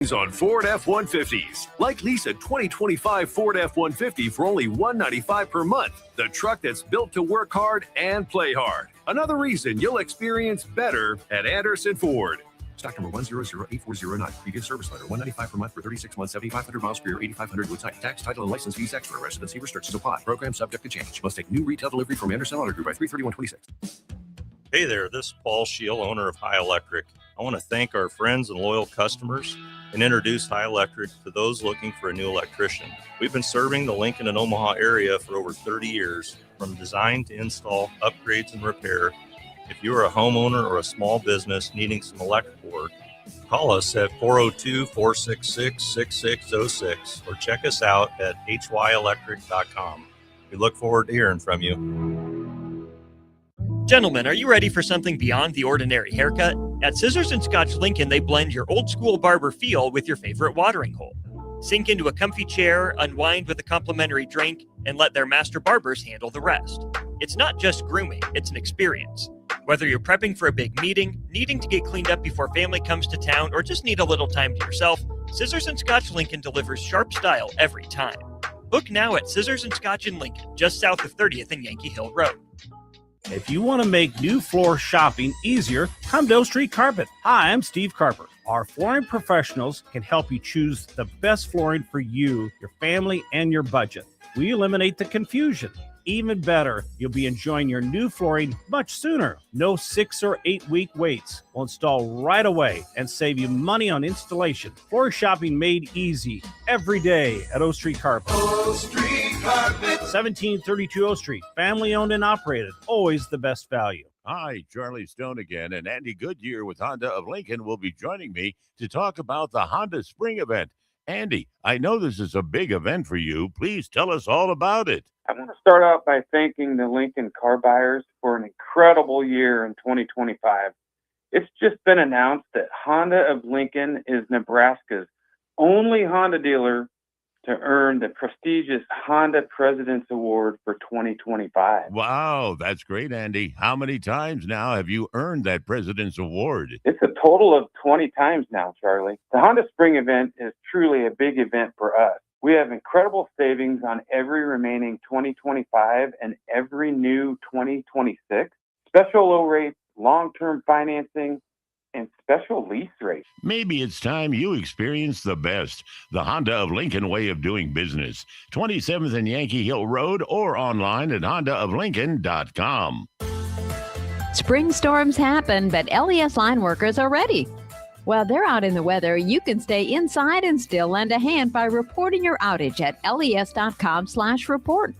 On Ford F-150s. Like lease a 2025 Ford F-150 for only $195 per month. The truck that's built to work hard and play hard. Another reason you'll experience better at Anderson Ford. Stock number 1008409. Previous service letter. $195 per month for 36 months, 7,500 miles per year, 8,500 with type. Tax, title, and license fees extra. Residency restrictions apply. Program subject to change. Must take new retail delivery from Anderson Auto Group by 3/31/26. Hey there, this is Paul Scheel, owner of High Electric. I want to thank our friends and loyal customers and introduce High Electric to those looking for a new electrician. We've been serving the Lincoln and Omaha area for over 30 years, from design to install, upgrades, and repair. If you are a homeowner or a small business needing some electrical work, call us at 402-466-6606 or check us out at hyelectric.com. We look forward to hearing from you. Gentlemen, are you ready for something beyond the ordinary haircut? At Scissors & Scotch Lincoln, they blend your old-school barber feel with your favorite watering hole. Sink into a comfy chair, unwind with a complimentary drink, and let their master barbers handle the rest. It's not just grooming, it's an experience. Whether you're prepping for a big meeting, needing to get cleaned up before family comes to town, or just need a little time to yourself, Scissors & Scotch Lincoln delivers sharp style every time. Book now at Scissors & Scotch in Lincoln, just south of 30th and Yankee Hill Road. If you want to make new floor shopping easier, come to O Street Carpet. Hi, I'm Steve Carper. Our flooring professionals can help you choose the best flooring for you, your family, and your budget. We eliminate the confusion. Even better, you'll be enjoying your new flooring much sooner. No 6 or 8 week waits. We'll install right away and save you money on installation. Floor shopping made easy every day at O Street Carpet. O Street Carpet. 1732 O Street. Family owned and operated. Always the best value. Hi, Charlie Stone again, and Andy Goodyear with Honda of Lincoln will be joining me to talk about the Honda Spring event. Andy, I know this is a big event for you. Please tell us all about it. I want to start out by thanking the Lincoln car buyers for an incredible year in 2025. It's just been announced that Honda of Lincoln is Nebraska's only Honda dealer to earn the prestigious Honda President's Award for 2025. Wow, that's great, Andy. How many times now have you earned that President's Award? It's a total of 20 times now, Charlie. The Honda Spring event is truly a big event for us. We have incredible savings on every remaining 2025 and every new 2026. Special low rates, long-term financing, and special lease rates. Maybe it's time you experience the best, the Honda of Lincoln way of doing business. 27th and Yankee Hill Road or online at hondaoflincoln.com. Spring storms happen, but LES line workers are ready. While they're out in the weather, you can stay inside and still lend a hand by reporting your outage at les.com/report.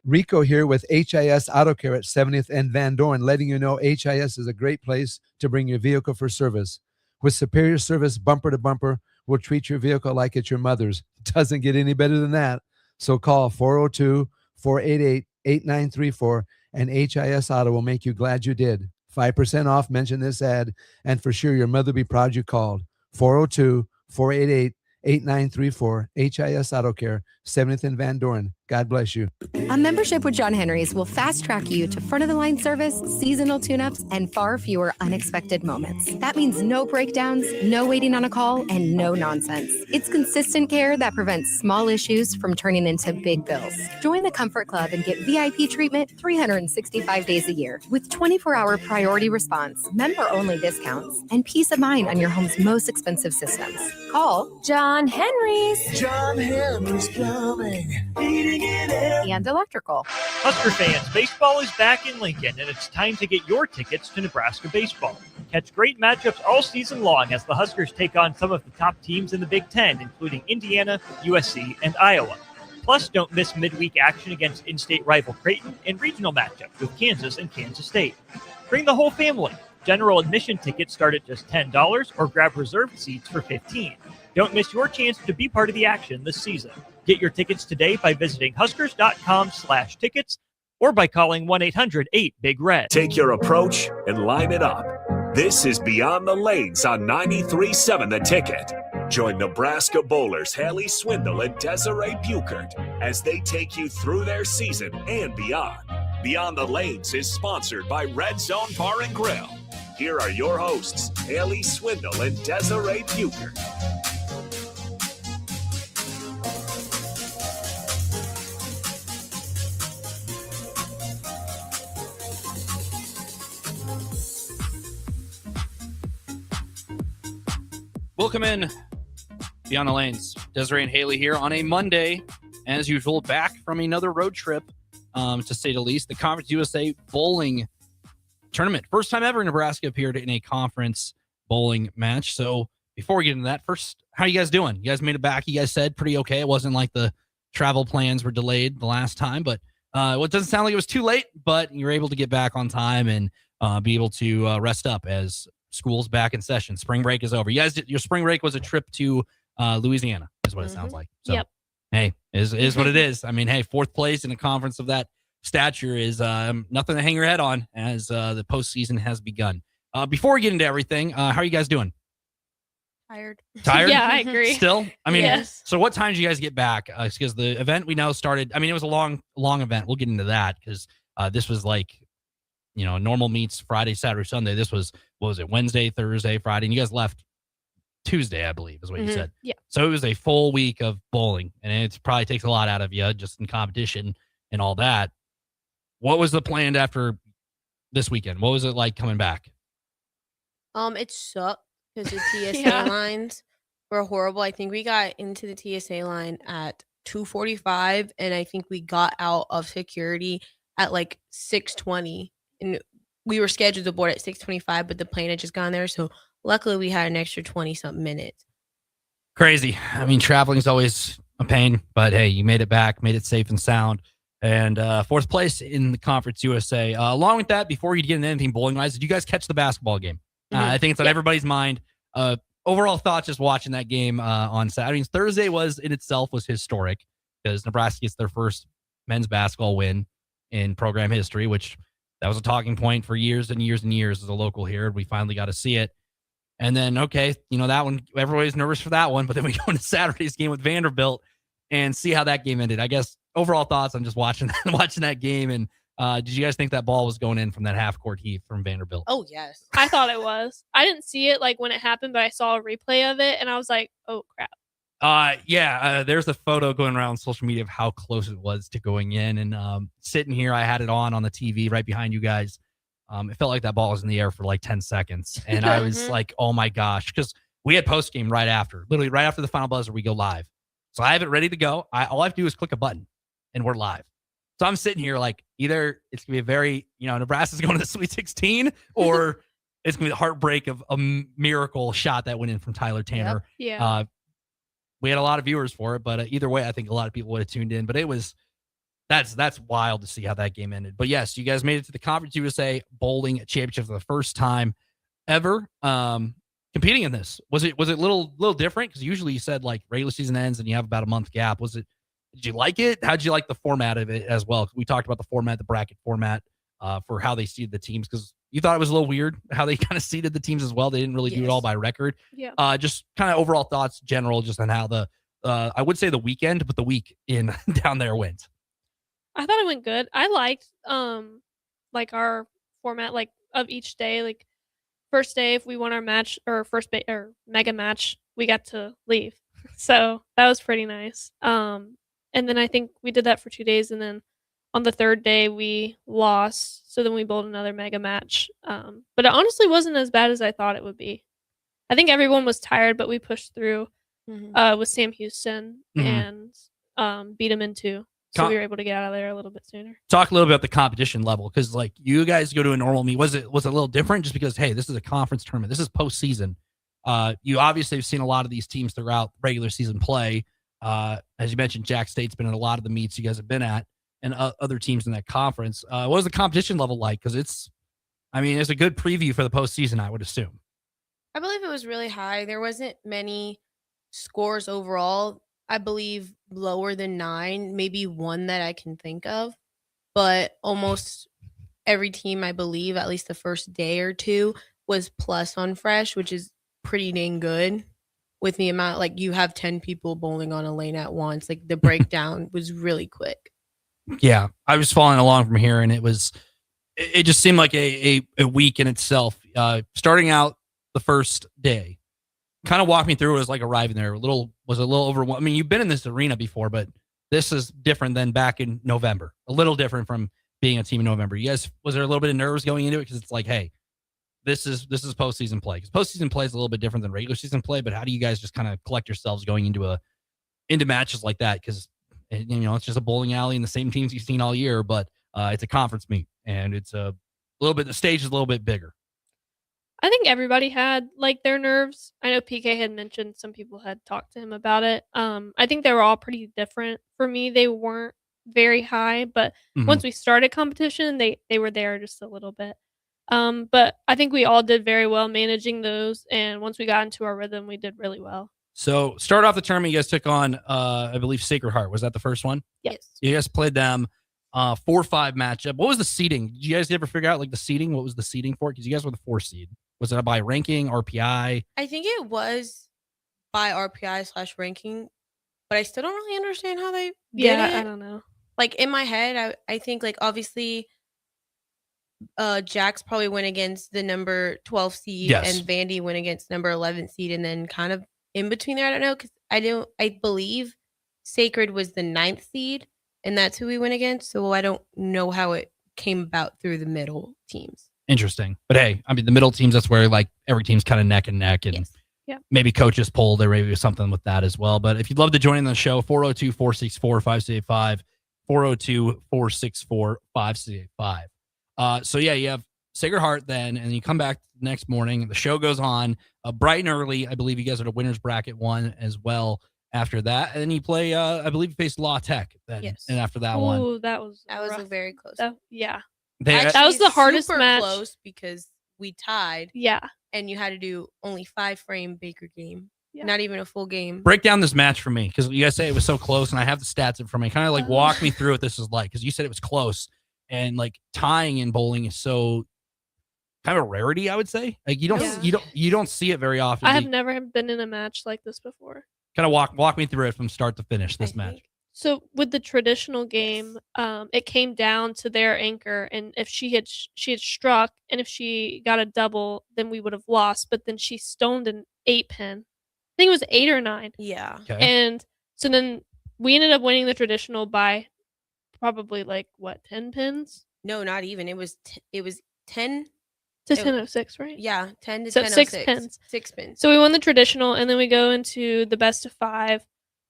Rico here with HIS Auto Care at 70th and Van Dorn, letting you know HIS is a great place to bring your vehicle for service. With superior service bumper to bumper, we'll treat your vehicle like it's your mother's. It doesn't get any better than that. So call 402-488-8934 and HIS Auto will make you glad you did. 5% off, mention this ad, and for sure your mother will be proud you called. 402-488-8934, HIS Auto Care, 70th and Van Dorn. God bless you. A membership with John Henry's will fast track you to front-of-the-line service, seasonal tune-ups, and far fewer unexpected moments. That means no breakdowns, no waiting on a call, and no nonsense. It's consistent care that prevents small issues from turning into big bills. Join the Comfort Club and get VIP treatment 365 days a year with 24-hour priority response, member-only discounts, and peace of mind on your home's most expensive systems. Call John Henry's. John Henry's Plumbing, Heating and Electrical. Husker fans, baseball is back in Lincoln, and it's time to get your tickets to Nebraska baseball. Catch great matchups all season long as the Huskers take on some of the top teams in the Big Ten, including Indiana, USC, and Iowa. Plus, don't miss midweek action against in-state rival Creighton and regional matchups with Kansas and Kansas State. Bring the whole family. General admission tickets start at just $10 or grab reserved seats for $15. Don't miss your chance to be part of the action this season. Get your tickets today by visiting huskers.com/tickets or by calling 1-800-8-BIG-RED. Take your approach and line it up. This is Beyond the Lanes on 93.7 The Ticket. Join Nebraska bowlers Haley Swindle and Desiree Buchert as they take you through their season and beyond. Beyond the Lanes is sponsored by Red Zone Bar and Grill. here are your hosts, Haley Swindle and Desiree Buchert. Welcome in Beyond the Lanes. Desiree and Haley here on a Monday, as usual, back from another road trip, to say the least. The Conference USA Bowling Tournament. First time ever Nebraska appeared in a conference bowling match. So before we get into that, first, how you guys doing? You guys made it back. You guys said pretty okay. It wasn't like the travel plans were delayed the last time, but it doesn't sound like it was too late, but you were able to get back on time and be able to rest up as school's back in session. Spring break is over. You guys, your spring break was a trip to Louisiana, is what it sounds like. So, yep. Hey, is what it is. I mean, hey, fourth place in a conference of that stature is nothing to hang your head on as the postseason has begun. Before we get into everything, how are you guys doing? Tired? Yeah, I agree. Still? I mean, yes. So what time did you guys get back? Because the event we know started, I mean, it was a long event. We'll get into that because this was like, normal meets Friday, Saturday, Sunday. This was, what was it, Wednesday, Thursday, Friday, and you guys left Tuesday, I believe, is what you said. Yeah. So it was a full week of bowling, and it probably takes a lot out of you just in competition and all that. What was the plan after this weekend? What was it like coming back? It sucked because the TSA lines were horrible. I think we got into the TSA line at 2:45, and I think we got out of security at like 6:20. And we were scheduled to board at 6:25, but the plane had just gone there. So luckily we had an extra 20-something minutes. Crazy. I mean, traveling is always a pain, but hey, you made it back, made it safe and sound. And fourth place in the Conference USA. Along with that, before you get into anything bowling-wise, did you guys catch the basketball game? I think it's on everybody's mind. Overall thoughts just watching that game on Saturday. I mean, Thursday was historic because Nebraska gets their first men's basketball win in program history, which that was a talking point for years and years and years as a local here. We finally got to see it. And then, okay, that one, everybody's nervous for that one. But then we go into Saturday's game with Vanderbilt and see how that game ended. I guess overall thoughts on just watching that game. And did you guys think that ball was going in from that half-court heave from Vanderbilt? Oh, yes. I thought it was. I didn't see it like when it happened, but I saw a replay of it, and I was like, oh, crap. There's a photo going around social media of how close it was to going in. And sitting here, I had it on the TV right behind you guys. It felt like that ball was in the air for like 10 seconds. And I was like, oh my gosh, because we had post game literally right after the final buzzer, we go live. So I have it ready to go. All I have to do is click a button and we're live. So I'm sitting here like either it's going to be a very, Nebraska's going to the Sweet 16 or it's going to be the heartbreak of a miracle shot that went in from Tyler Tanner. Yep. Yeah. We had a lot of viewers for it, but either way, I think a lot of people would have tuned in. But that's wild to see how that game ended. But yes, you guys made it to the Conference USA Bowling Championship for the first time ever. Competing in this, was it a little different? Because usually you said like regular season ends and you have about a month gap. Did you like it? How did you like the format of it as well? We talked about the format, the bracket format, for how they seeded the teams, because you thought it was a little weird how they kind of seeded the teams as well. They didn't really do it all by record. Yeah. Just kind of overall thoughts, general, just on how I would say the weekend, but the week in down there went. I thought it went good. I liked like our format like of each day. Like first day, if we won our match or or mega match, we got to leave. So that was pretty nice. And then I think we did that for 2 days, and then on the third day we lost. So then we bowled another mega match. But it honestly wasn't as bad as I thought it would be. I think everyone was tired, but we pushed through with Sam Houston and beat him in 2. So we were able to get out of there a little bit sooner. Talk a little bit about the competition level, because like you guys go to a normal meet. Was it a little different just because, hey, this is a conference tournament. This is postseason. You obviously have seen a lot of these teams throughout regular season play. As you mentioned, Jack State's been in a lot of the meets you guys have been at, and other teams in that conference. What was the competition level like? Because it's a good preview for the postseason, I would assume. I believe it was really high. There wasn't many scores overall. I believe lower than 9, maybe one that I can think of. But almost every team, I believe, at least the first day or two, was plus on fresh, which is pretty dang good. With the amount, like you have 10 people bowling on a lane at once. Like the breakdown was really quick. Yeah, I was following along from here, and it just seemed like a week in itself. Starting out the first day, kind of walk me through. It was like arriving there. Was a little overwhelmed. I mean, you've been in this arena before, but this is different than back in November. A little different from being a team in November. You guys, was there a little bit of nerves going into it? Because it's like, hey, this is postseason play. Because postseason play is a little bit different than regular season play. But how do you guys just kind of collect yourselves going into matches like that? Because it's just a bowling alley and the same teams you've seen all year, but it's a conference meet and it's a little bit. The stage is a little bit bigger. I think everybody had like their nerves. I know PK had mentioned some people had talked to him about it. I think they were all pretty different. For me, they weren't very high, but once we started competition, they were there just a little bit. But I think we all did very well managing those, and once we got into our rhythm, we did really well. So start off the tournament, you guys took on I believe Sacred Heart. Was that the first one? Yes. You guys played them 4-5 matchup. What was the seeding? Did you guys ever figure out like the seeding? What was the seeding for it? Because you guys were the 4 seed. Was it by ranking, RPI? I think it was by RPI/ranking, but I still don't really understand how they did it. I don't know. Like in my head, I think like obviously Jax probably went against the number 12 seed, yes, and Vandy went against number 11 seed, and then kind of in between there, I don't know, because I believe Sacred was the 9th seed, and that's who we went against. So I don't know how it came about through the middle teams. Interesting. But hey, I mean, the middle teams, that's where like every team's kind of neck and neck, and maybe coaches poll, there may be something with that as well. But if you'd love to join in the show, 402-464-5685, 402-464-5685. So yeah, you have Sacred Heart then, and you come back the next morning. The show goes on bright and early. I believe you guys are the winners bracket one as well after that. And then you play, I believe you faced La Tech then. Yes. And after that one. Ooh, that was a very close. That Actually, was the hardest super match. Close because we tied. Yeah. And you had to do only 5-frame Baker game. Yeah. Not even a full game. Break down this match for me, because you guys say it was so close, and I have the stats in front of me. Kind of like walk me through what this is like, because you said it was close, and like tying in bowling is so kind of a rarity, I would say. Like you don't see it very often. I have never been in a match like this before. Kind of walk me through it from start to finish. This match. So with the traditional game, it came down to their anchor, and if she had struck, and if she got a double, then we would have lost. But then she stoned an 8-pin. I think it was 8 or 9. Yeah. Okay. And so then we ended up winning the traditional by probably 10 pins? No, not even. It was 10 to 10:06, right? Yeah, 10 to so 10:06. 6 pins. 6 pins. So we won the traditional, and then we go into the best of 5,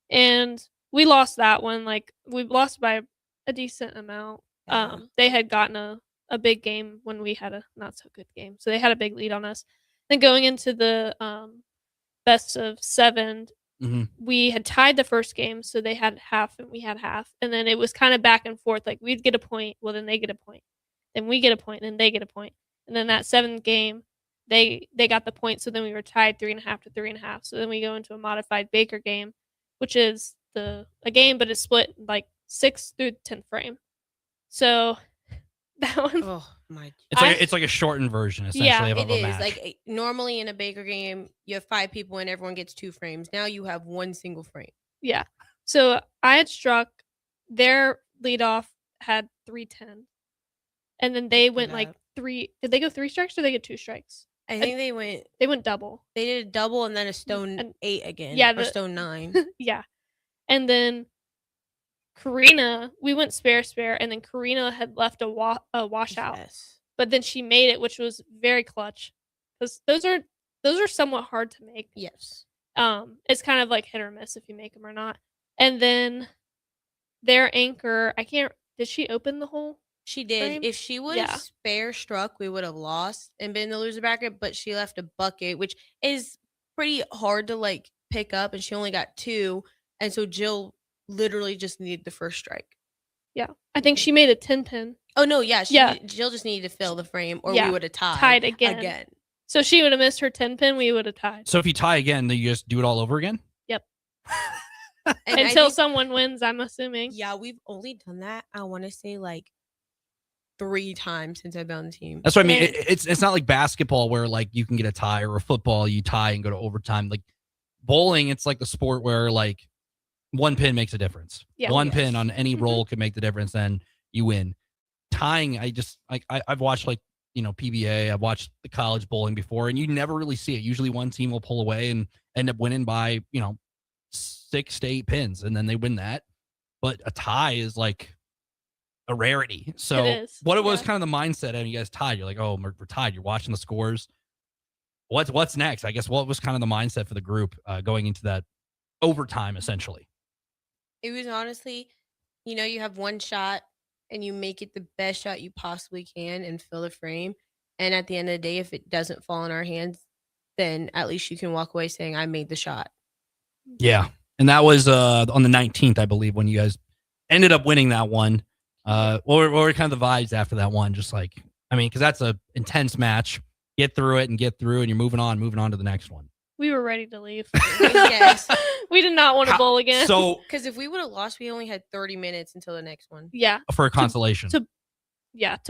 and we lost that one. We lost by a decent amount. Yeah. They had gotten a big game when we had a not so good game, so they had a big lead on us. Then going into the best of 7, we had tied the first game, so they had half and we had half, and then it was kind of back and forth. Like we'd get a point, well then they get a point, then we get a point, then they get a point, and then that 7th game, they got the point, so then we were tied 3.5 to 3.5. So then we go into a modified Baker game, which is a game, but it's split 6th through 10th frame. So that one, oh my! It's like a shortened version, essentially. Of a match. Like normally in a Baker game, you have 5 people and everyone gets 2 frames. Now you have 1 single frame. Yeah. So I had struck. Their leadoff had 310, and then they went 3. Did they go 3 strikes or they get 2 strikes? I think they went double. They did a double and then a stone 8 again. Yeah, or stone 9. Yeah, and then Karina, we went spare, and then Karina had left a washout, but then she made it, which was very clutch, because those are somewhat hard to make. Yes. It's kind of like hit or miss if you make them or not. And then their anchor, did she open the hole? She did. Frame? If she would have spare struck, we would have lost and been in the loser bracket, but she left a bucket, which is pretty hard to pick up, and she only got 2, and so Jill literally just needed the first strike. Yeah. I think she made a 10-pin. Oh no, yeah. Jill just needed to fill the frame, or we would have tied again. So she would have missed her 10-pin, we would have tied. So if you tie again, then you just do it all over again? Yep. Until someone wins, I'm assuming. Yeah, we've only done that, I want to say 3 times since I've been on the team. That's what I mean. It's not like basketball where you can get a tie, or a football you tie and go to overtime. Like bowling, it's like the sport where 1 pin makes a difference. Yeah. One pin on any roll could make the difference, and you win. Tying, I've watched PBA. I've watched the college bowling before, and you never really see it. Usually one team will pull away and end up winning by, 6 to 8 pins, and then they win that. But a tie is like a rarity. So It is, what was kind of the mindset? And you guys tied. You're like, oh, we're tied. You're watching the scores. What's next? I guess what was kind of the mindset for the group going into that overtime, essentially? It was honestly, you have one shot and you make it the best shot you possibly can and fill the frame. And at the end of the day, if it doesn't fall in our hands, then at least you can walk away saying, I made the shot. Yeah. And that was on the 19th, I believe, when you guys ended up winning that one. What were kind of the vibes after that one? Just like, because that's a intense match. Get through it, and you're moving on to the next one. We were ready to leave. Yes. We did not want to bowl again. So, because if we would have lost, we only had 30 minutes until the next one. Yeah. For a consolation. To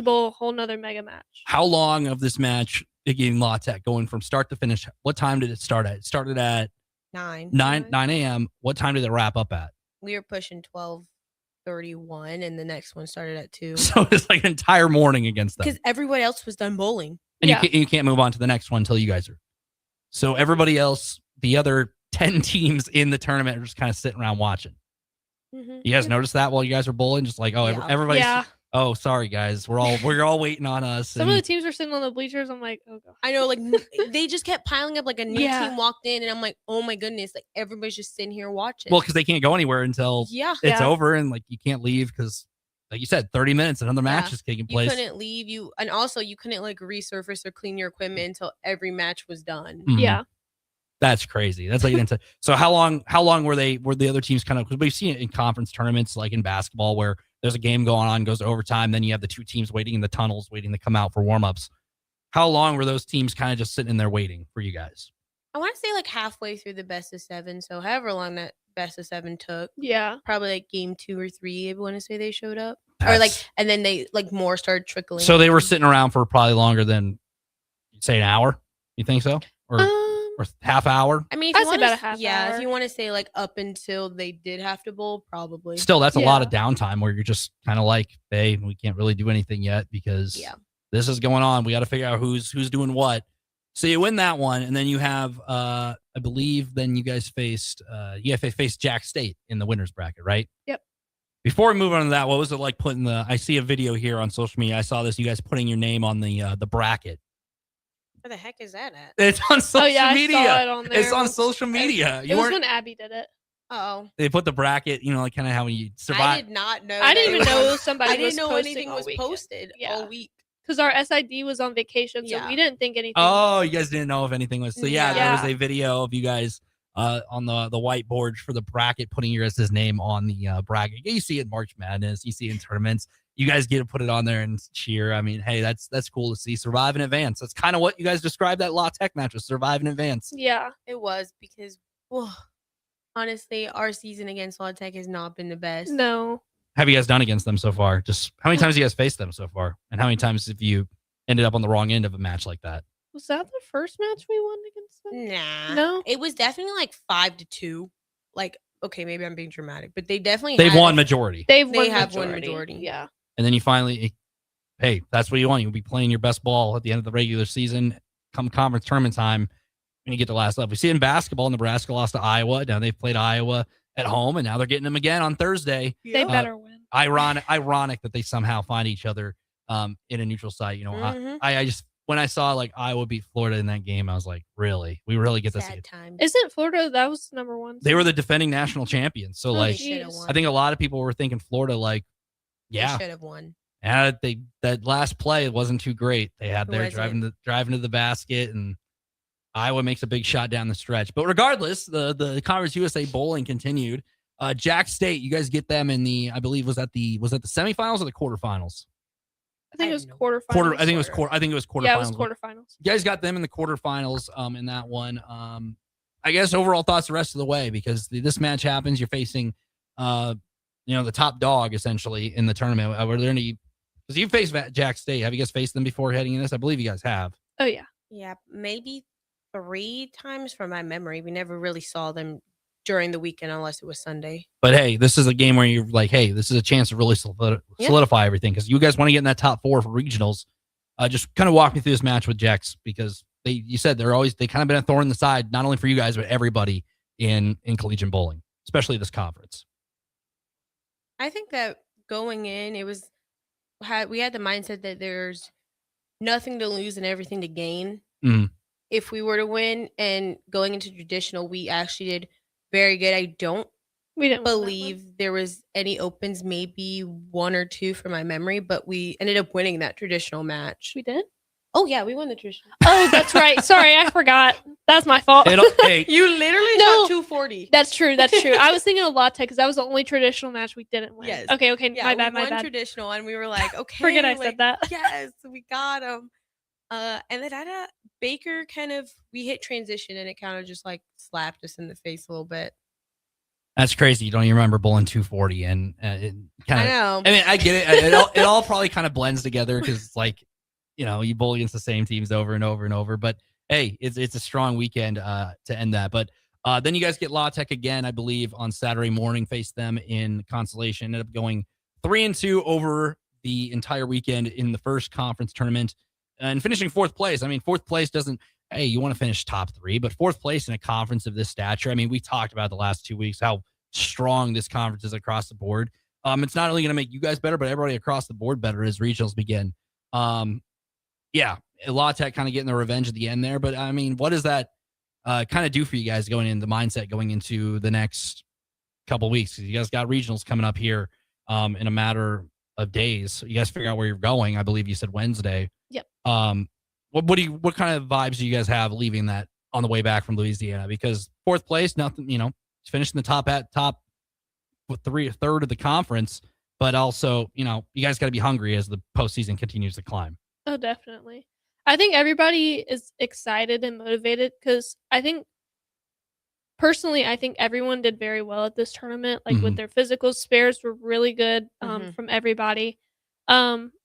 bowl a whole nother mega match. How long of this match again, La Tech, going from start to finish? What time did it start at? It started at 9 a.m. What time did it wrap up at? We were pushing 12:31, and the next one started at 2. So it's like an entire morning against them. Because everybody else was done bowling. And you can't move on to the next one until you guys are. So everybody else, the other 10 teams in the tournament, are just kind of sitting around watching. Mm-hmm. You guys notice that while you guys are bowling? Just like, everybody's. Yeah. Oh, sorry guys, we're all waiting on us. Some of the teams were sitting on the bleachers. I'm like, oh god. I know, like they just kept piling up. Like a new Yeah. team walked in, and I'm like, oh my goodness, like everybody's just sitting here watching. Because they can't go anywhere until it's over, and like you can't leave because, like you said, 30 minutes, another match is taking place. You couldn't leave. You couldn't like resurface or clean your equipment until every match was done. Mhm. Yeah. That's crazy. That's like into. So how long were the other teams kind of? Because we've seen it in conference tournaments, like in basketball, where there's a game going on, goes to overtime, then you have the two teams waiting in the tunnels, waiting to come out for warmups. How long were those teams kind of just sitting in there waiting for you guys? I want to say like halfway through the best of 7. So however long that best of 7 took. Yeah. Probably like game 2 or 3. I want to say they showed up, or like, and then they like more started trickling. So they were sitting around for probably longer than, say, an hour. You think so, or half hour? I mean, I'd say about a half hour. If you want to say like up until they did have to bowl, probably. Still, that's a lot of downtime where you're just kind of like, hey, we can't really do anything yet because this is going on. We got to figure out who's doing what. So you win that one, and then you have, I believe, then you guys faced Jack State in the winners bracket, right? Yep. Before we move on to that, what was it like putting I see a video here on social media. I saw this, you guys putting your name on the bracket. Where the heck is that at? It's on social media. I saw it on there. It's on social media. It was when Abby did it. Oh. They put the bracket, like kind of how you survive. I did not know. I didn't even know somebody. I didn't know posting anything all was weekend. posted all week. Because our SID was on vacation, so we didn't think anything. Oh, you guys didn't know if anything was. So Yeah. there was a video of you guys on the whiteboard for the bracket, putting your guys' name on the bracket. You see it in March Madness, you see it in tournaments. You guys get to put it on there and cheer. I mean, hey, that's cool to see. Survive in advance. That's kind of what you guys described that La Tech match was. Survive in advance. Yeah, it was because, honestly, our season against La Tech has not been the best. No. Have you guys done against them so far? Just how many times have you guys faced them so far? And how many times have you ended up on the wrong end of a match like that? Was that the first match we won against them? Nah. No. It was definitely like 5-2. Like, okay, maybe I'm being dramatic, but they've won majority. They have won majority. Yeah. And then you finally, hey, that's what you want. You'll be playing your best ball at the end of the regular season. Come conference tournament time, when you get to the last level. We see it in basketball. Nebraska lost to Iowa. Now they've played Iowa at home, and now they're getting them again on Thursday. They better win. Ironic that they somehow find each other in a neutral site. I just, when I saw like Iowa beat Florida in that game, I was like, really? We really get to see it. Isn't Florida, that was number one? They were the defending national champions. So I think a lot of people were thinking Florida, like, yeah, they should have won. And that last play wasn't too great. They had their driving to the basket, and Iowa makes a big shot down the stretch. But regardless, the Conference USA bowling continued. Jack State, you guys get them in the, I believe, was that the semifinals or the quarterfinals? I think it was quarterfinals. I think it was quarterfinals. Yeah, it was quarterfinals. You guys got them in the quarterfinals in that one. I guess overall thoughts the rest of the way, because this match happens. You're facing the top dog essentially in the tournament. Were there any, because you faced Jack State. Have you guys faced them before heading in this? I believe you guys have. Oh yeah. Yeah, maybe 3 times from my memory. We never really saw them during the weekend unless it was Sunday. But hey, this is a game where you're like, hey, this is a chance to really solidify everything, because you guys want to get in that top 4 for regionals. Just kind of walk me through this match with Jex, because you said they kind of been a thorn in the side, not only for you guys, but everybody in collegiate bowling, especially this conference. I think that going in, we had the mindset that there's nothing to lose and everything to gain if we were to win. And going into traditional, we actually did very good. We didn't believe there was any opens, maybe 1 or 2 from my memory, but we ended up winning that traditional match. We did? Oh, yeah, we won the traditional. Oh, that's right. Sorry, I forgot. That's my fault. Hey, you literally shot 240. That's true. I was thinking of latte because that was the only traditional match we didn't win. Yes. Okay. Yeah, My bad. we won traditional, and we were like, okay. Forget I said that. Yes, we got him. And then Baker we hit transition, and it kind of just like slapped us in the face a little bit. That's crazy. You don't even remember bowling 240, and it kind of. I know. I mean, I get it. It all probably kind of blends together because it's like, you bowl against the same teams over and over and over. But hey, it's a strong weekend to end that. But then you guys get La Tech again, I believe, on Saturday morning. Face them in Constellation. Ended up going 3-2 over the entire weekend in the first conference tournament and finishing 4th place. I mean, 4th place doesn't. Hey, you want to finish top 3, but 4th place in a conference of this stature. I mean, we talked about the last 2 weeks how strong this conference is across the board. It's not only going to make you guys better, but everybody across the board better as regionals begin. Yeah, La Tech kind of getting the revenge at the end there, but I mean, what does that kind of do for you guys going in the mindset going into the next couple of weeks? Because you guys got regionals coming up here in a matter of days. So you guys figure out where you're going. I believe you said Wednesday. Yep. What kind of vibes do you guys have leaving that on the way back from Louisiana? Because 4th place, nothing, finishing the top third of the conference, but also, you guys got to be hungry as the postseason continues to climb. Oh, definitely. I think everybody is excited and motivated because I think everyone did very well at this tournament. Like with their physical spares were really good from everybody.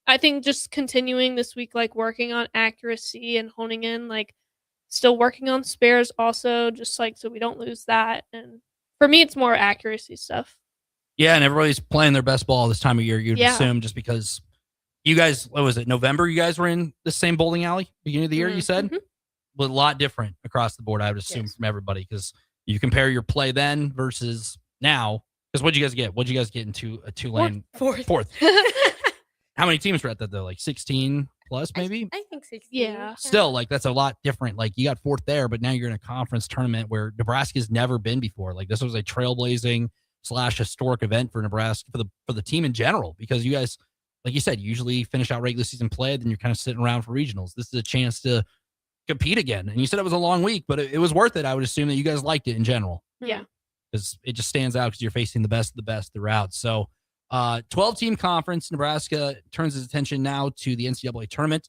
I think just continuing this week, like working on accuracy and honing in, like still working on spares also, just like so we don't lose that. And for me, it's more accuracy stuff. Yeah, and everybody's playing their best ball this time of year, you'd assume, just because you guys, what was it, November, you guys were in the same bowling alley beginning of the year, you said? But a lot different across the board, I would assume, from everybody, because you compare your play then versus now. Because what'd you guys get? What'd you guys get into a 2-lane? Fourth. How many teams were at that, though? Like 16 plus, maybe? I think 16. Yeah. Still, like, that's a lot different. Like, you got 4th there, but now you're in a conference tournament where Nebraska's never been before. Like, this was a trailblazing / historic event for Nebraska, for the team in general, because you guys, like you said, usually finish out regular season play, then you're kind of sitting around for regionals. This is a chance to compete again. And you said it was a long week, but it was worth it. I would assume that you guys liked it in general. Yeah. Because it just stands out because you're facing the best of the best throughout. So 12-team conference. Nebraska turns its attention now to the NCAA tournament.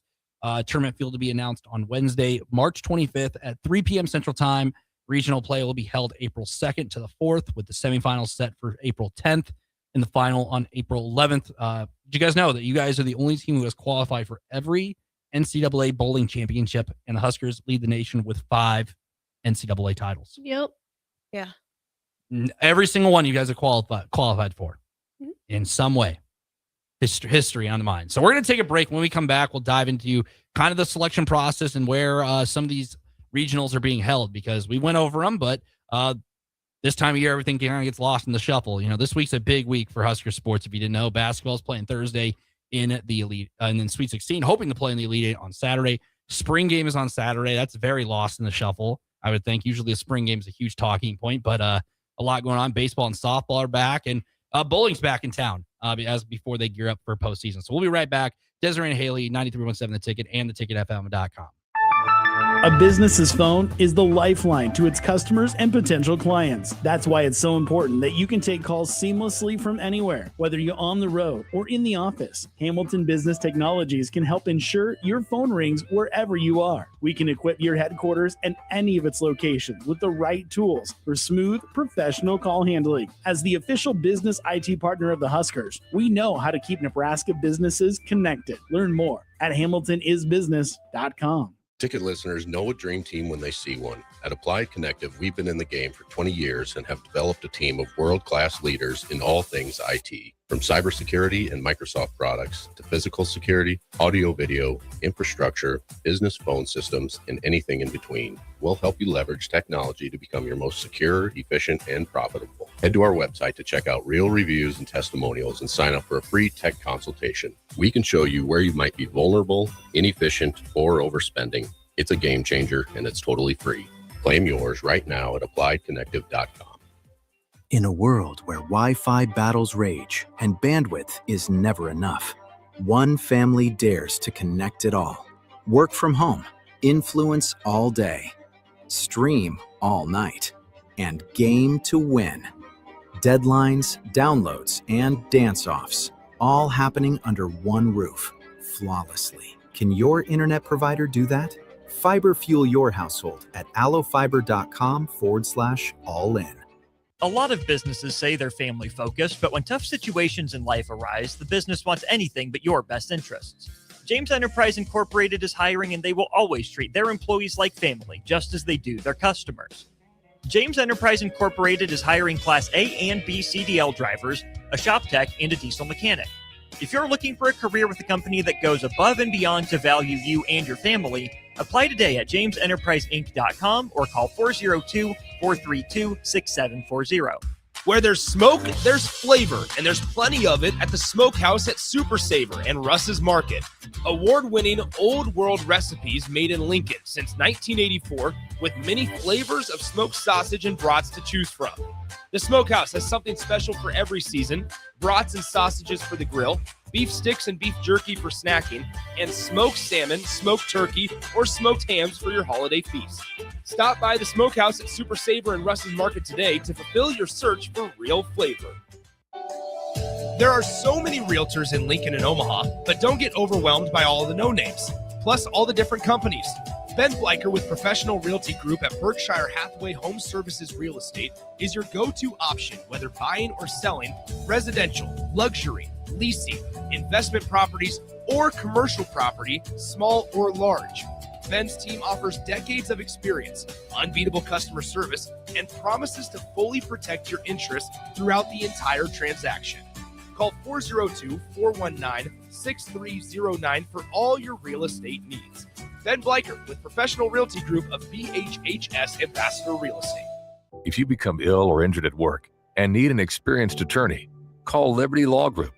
Tournament field to be announced on Wednesday, March 25th at 3 p.m. Central Time. Regional play will be held April 2nd to the 4th, with the semifinals set for April 10th and the final on April 11th. Did you guys know that you guys are the only team who has qualified for every NCAA bowling championship, and the Huskers lead the nation with 5 NCAA titles? Yep. Yeah. Every single one you guys are qualified for in some way. History on the mind. So we're going to take a break. When we come back, we'll dive into kind of the selection process and where some of these regionals are being held, because we went over them, but this time of year, everything kind of gets lost in the shuffle. This week's a big week for Husker sports. If you didn't know, basketball's playing Thursday in the Elite, and then Sweet 16, hoping to play in the Elite 8 on Saturday. Spring game is on Saturday. That's very lost in the shuffle, I would think. Usually a spring game is a huge talking point, but a lot going on. Baseball and softball are back, and bowling's back in town as before they gear up for postseason. So we'll be right back. Desiree and Haley, 93.7 The Ticket and theticketfm.com. A business's phone is the lifeline to its customers and potential clients. That's why it's so important that you can take calls seamlessly from anywhere, whether you're on the road or in the office. Hamilton Business Technologies can help ensure your phone rings wherever you are. We can equip your headquarters and any of its locations with the right tools for smooth, professional call handling. As the official business IT partner of the Huskers, we know how to keep Nebraska businesses connected. Learn more at hamiltonisbusiness.com. Ticket listeners know a dream team when they see one. At Applied Connective, we've been in the game for 20 years and have developed a team of world-class leaders in all things IT. From cybersecurity and Microsoft products to physical security, audio-video, infrastructure, business phone systems, and anything in between, we'll help you leverage technology to become your most secure, efficient, and profitable. Head to our website to check out real reviews and testimonials and sign up for a free tech consultation. We can show you where you might be vulnerable, inefficient, or overspending. It's a game changer, and it's totally free. Claim yours right now at appliedconnective.com. In a world where Wi-Fi battles rage and bandwidth is never enough, one family dares to connect it all. Work from home, influence all day, stream all night, and game to win. Deadlines, downloads, and dance-offs, all happening under one roof, flawlessly. Can your internet provider do that? Fiber fuel your household at allofiber.com/all-in. A lot of businesses say they're family focused, but when tough situations in life arise, the business wants anything but your best interests. James Enterprise Incorporated is hiring, and they will always treat their employees like family, just as they do their customers. James Enterprise Incorporated is hiring Class A and B CDL drivers, a shop tech, and a diesel mechanic. If you're looking for a career with a company that goes above and beyond to value you and your family, apply today at jamesenterpriseinc.com or call 402-432-6740. Where there's smoke, there's flavor, and there's plenty of it at the Smokehouse at Super Savor and Russ's Market. Award-winning old world recipes made in Lincoln since 1984 with many flavors of smoked sausage and brats to choose from. The Smokehouse has something special for every season: brats and sausages for the grill, beef sticks and beef jerky for snacking, and smoked salmon, smoked turkey, or smoked hams for your holiday feast. Stop by the Smokehouse at Super Savor and Russ's Market today to fulfill your search for real flavor. There are so many realtors in Lincoln and Omaha, but don't get overwhelmed by all of the no-names, plus all the different companies. Ben Bleicher with Professional Realty Group at Berkshire Hathaway Home Services Real Estate is your go-to option, whether buying or selling residential, luxury, leasing, investment properties, or commercial property, small or large. Ben's team offers decades of experience, unbeatable customer service, and promises to fully protect your interests throughout the entire transaction. Call 402-419-6309 for all your real estate needs. Ben Bleicher with Professional Realty Group of BHHS Ambassador Real Estate. If you become ill or injured at work and need an experienced attorney, call Liberty Law Group.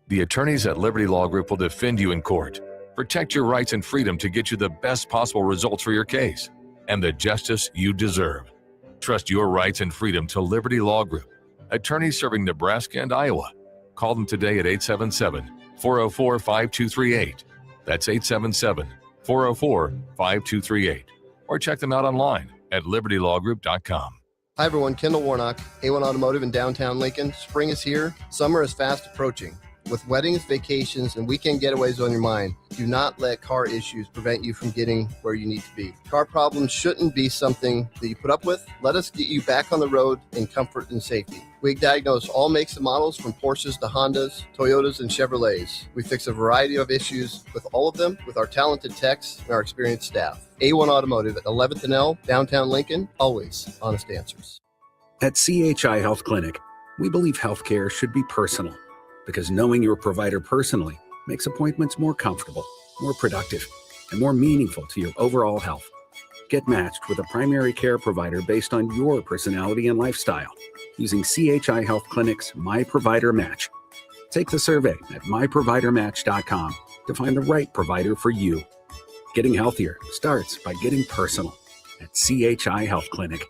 The attorneys at Liberty Law Group will defend you in court, protect your rights and freedom to get you the best possible results for your case and the justice you deserve. Trust your rights and freedom to Liberty Law Group, attorneys serving Nebraska and Iowa. Call them today at 877-404-5238. That's 877-404-5238. Or check them out online at libertylawgroup.com. Hi everyone, Kendall Warnock, A1 Automotive in downtown Lincoln. Spring is here. Summer is fast approaching. With weddings, vacations, and weekend getaways on your mind, do not let car issues prevent you from getting where you need to be. Car problems shouldn't be something that you put up with. Let us get you back on the road in comfort and safety. We diagnose all makes and models from Porsches to Hondas, Toyotas, and Chevrolets. We fix a variety of issues with all of them with our talented techs and our experienced staff. A1 Automotive at 11th and L, downtown Lincoln, always honest answers. At CHI Health Clinic, we believe healthcare should be personal, because knowing your provider personally makes appointments more comfortable, more productive, and more meaningful to your overall health. Get matched with a primary care provider based on your personality and lifestyle using CHI Health Clinic's My Provider Match. Take the survey at myprovidermatch.com to find the right provider for you. Getting healthier starts by getting personal at CHI Health Clinic.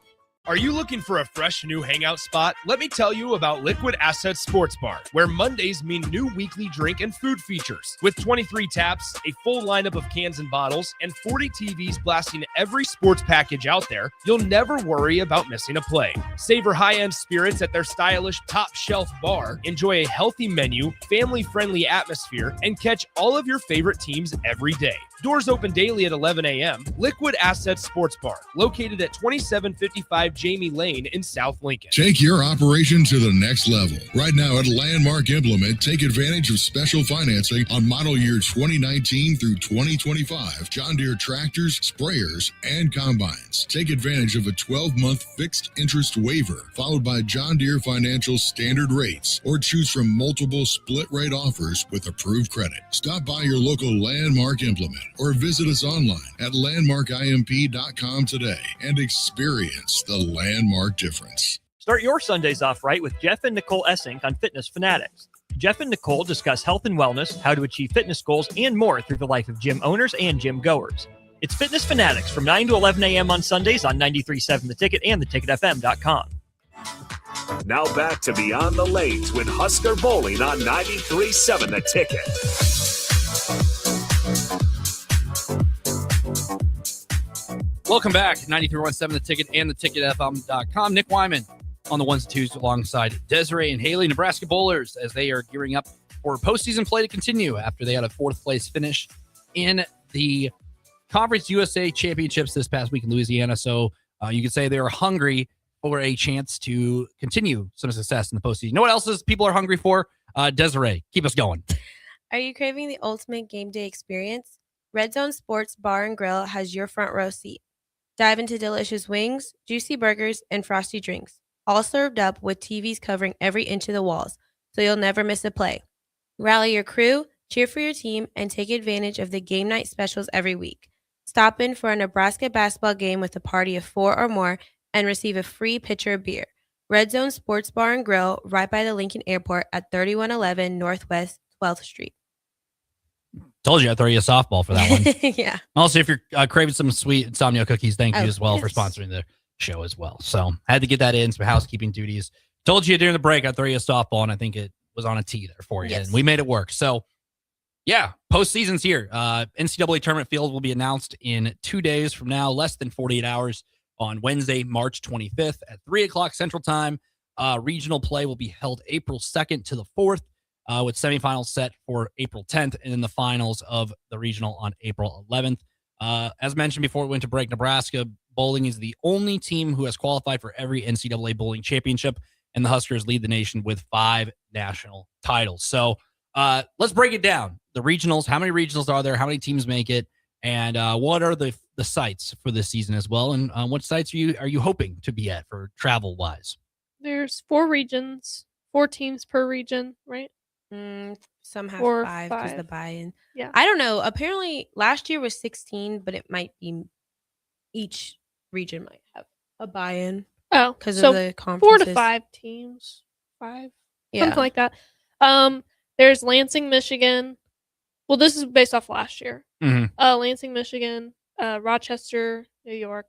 Are you looking for a fresh new hangout spot? Let me tell you about Liquid Assets Sports Bar, where Mondays mean new weekly drink and food features. With 23 taps, a full lineup of cans and bottles, and 40 TVs blasting every sports package out there, you'll never worry about missing a play. Savor high-end spirits at their stylish top-shelf bar, enjoy a healthy menu, family-friendly atmosphere, and catch all of your favorite teams every day. Doors open daily at 11 a.m. Liquid Assets Sports Bar, located at 2755 Jamie Lane in South Lincoln. Take your operation to the next level. Right now at Landmark Implement, take advantage of special financing on model year 2019 through 2025 John Deere tractors, sprayers, and combines. Take advantage of a 12-month fixed interest waiver, followed by John Deere Financial standard rates, or choose from multiple split rate offers with approved credit. Stop by your local Landmark Implement or visit us online at landmarkimp.com today and experience the Landmark difference. Start your Sundays off right with Jeff and Nicole Essink on Fitness Fanatics. Jeff and Nicole discuss health and wellness, how to achieve fitness goals, and more through the life of gym owners and gym goers. It's Fitness Fanatics from 9 to 11 a.m. on Sundays on 93.7 The Ticket and theticketfm.com. Now back to Beyond the Lanes with Husker Bowling on 93.7 The Ticket. Welcome back. 93.7 The Ticket and theticketfm.com. Nick Wyman on the ones and twos alongside Desiree and Haley, Nebraska Bowlers, as they are gearing up for postseason play to continue after they had a fourth place finish in the Conference USA Championships this past week in Louisiana. So you could say they are hungry for a chance to continue some success in the postseason. You know what else is people are hungry for? Desiree, keep us going. Are you craving the ultimate game day experience? Red Zone Sports Bar and Grill has your front row seat. Dive into delicious wings, juicy burgers, and frosty drinks, all served up with TVs covering every inch of the walls, so you'll never miss a play. Rally your crew, cheer for your team, and take advantage of the game night specials every week. Stop in for a Nebraska basketball game with a party of 4 or more and receive a free pitcher of beer. Red Zone Sports Bar and Grill, right by the Lincoln Airport at 3111 Northwest 12th Street. Told you I'd throw you a softball for that one. Yeah. Also, if you're craving some sweet insomnia cookies, thank you as well for yes. sponsoring the show as well. So I had to get that in, some housekeeping duties. Told you during the break I'd throw you a softball, and I think it was on a tee there for you. Yes. And we made it work. So, yeah, postseason's here. NCAA tournament field will be announced in 2 days from now, less than 48 hours on Wednesday, March 25th at 3 o'clock Central Time. Regional play will be held April 2nd to the 4th. With semifinals set for April 10th, and then the finals of the regional on April 11th. As mentioned before we went to break, Nebraska Bowling is the only team who has qualified for every NCAA bowling championship, and the Huskers lead the nation with 5 national titles. So let's break it down. The regionals, how many regionals are there? How many teams make it? And what are the sites for this season as well? And what sites are you hoping to be at for travel-wise? There's 4 regions, 4 teams per region, right? Some have 4 or 5 because 5. the buy-in. Yeah. I don't know. Apparently, last year was 16, but it might be each region might have a buy-in. Oh, because so of the 4 conferences. to 5 teams, 5, Yeah. something like that. There's Lansing, Michigan. Well, this is based off last year. Lansing, Michigan, Rochester, New York,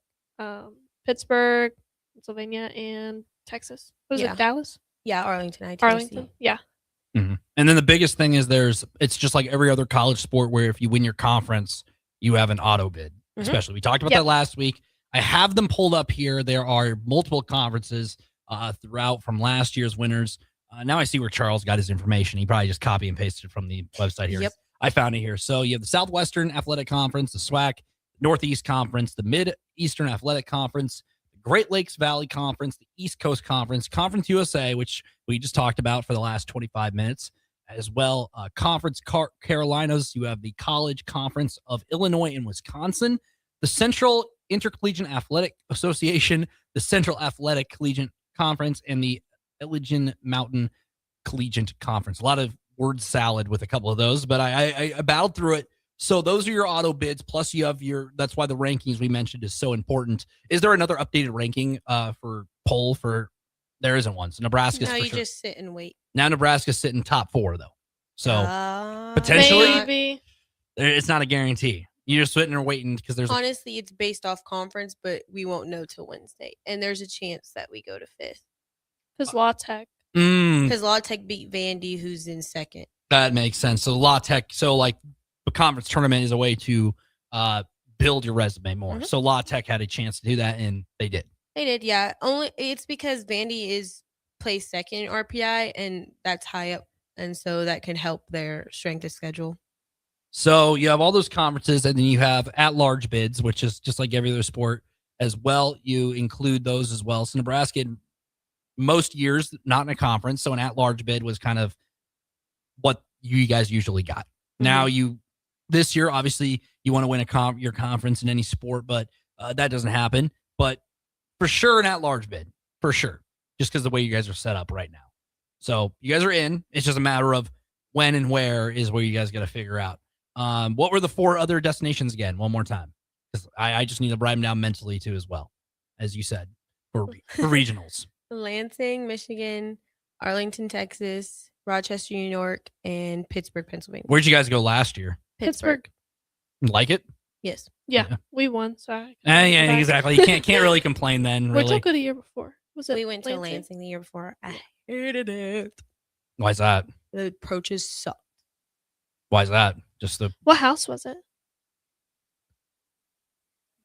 Pittsburgh, Pennsylvania, and Texas. Was Yeah. it Dallas? Yeah, Arlington, Arlington, yeah. And then the biggest thing is it's just like every other college sport where if you win your conference, you have an auto bid, especially. We talked about that last week. I have them pulled up here. There are multiple conferences throughout from last year's winners. Now I see where Charles got his information. He probably just copy and pasted it from the website here. Yep. I found it here. So you have the Southwestern Athletic Conference, the SWAC, Northeast Conference, the Mid-Eastern Athletic Conference, Great Lakes Valley Conference, the East Coast Conference, Conference USA, which we just talked about for the last 25 minutes, as well. Conference Carolinas, you have the College Conference of Illinois and Wisconsin, the Central Intercollegiate Athletic Association, the Central Athletic Collegiate Conference, and the Allegheny Mountain Collegiate Conference. A lot of word salad with a couple of those, but I battled through it. So those are your auto bids. Plus you have that's why the rankings we mentioned is so important. Is there another updated ranking for poll for, there isn't one. So Nebraska's No, for you sure. just sit and wait. Now Nebraska's sitting top 4 though. So potentially Maybe. it's not a guarantee. You're just sitting there waiting because there's Honestly, it's based off conference, but we won't know till Wednesday. And there's a chance that we go to 5th. Because La Tech. Because La Tech beat Vandy, who's in 2nd. That makes sense. So La Tech, so like a conference tournament is a way to build your resume more. So La Tech had a chance to do that, and they did. They did, yeah. Only it's because Vandy is placed 2nd in RPI, and that's high up, and so that can help their strength of schedule. So you have all those conferences, and then you have at-large bids, which is just like every other sport. as well. You include those as well. So Nebraska, most years, not in a conference, so an at-large bid was kind of what you guys usually got. Now this year, obviously, you want to win your conference in any sport, but that doesn't happen. But for sure, an at-large bid, for sure, just because the way you guys are set up right now. So you guys are in. It's just a matter of when and where is where you guys got to figure out. What were the 4 other destinations again? One more time, because I just need to write them down mentally too, as well, as you said, for regionals. Lansing, Michigan, Arlington, Texas, Rochester, New York, and Pittsburgh, Pennsylvania. Where'd you guys go last year? Pittsburgh. Like it? Yes. Yeah, we won. So yeah, exactly. You can't really complain then. Where'd Really. y'all go the year before? Was it We went to Lansing the year before. I hated it. Why's that? The approaches sucked. Why's that? Just the What house was it?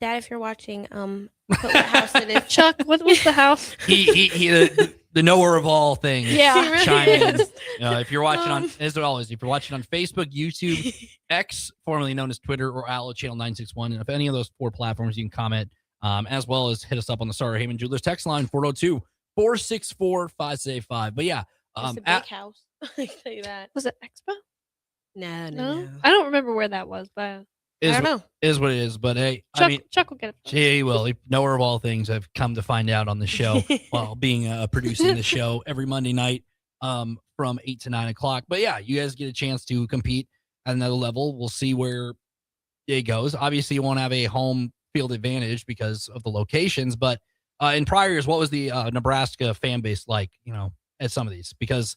Dad, if you're watching, put what house it is. Chuck, what was the house? the knower of all things. Yeah, he really chime in. is. If you're watching as always, if you're watching on Facebook, YouTube, X, formerly known as Twitter, or Allo Channel 961, and if any of those 4 platforms, you can comment, as well as hit us up on the Sarah Heyman Jewelers text line 402-464-565. But yeah, It's a big house. I can tell you that. Was it Expo? No. I don't remember where that was, but I don't know. Is what it is. But hey, Chuck will get it. He will. Knower of all things, I've come to find out on the show while being producing the show every Monday night from 8 to 9 o'clock. But yeah, you guys get a chance to compete at another level. We'll see where it goes. Obviously, you won't have a home field advantage because of the locations. But in prior years, what was the Nebraska fan base like, at some of these? Because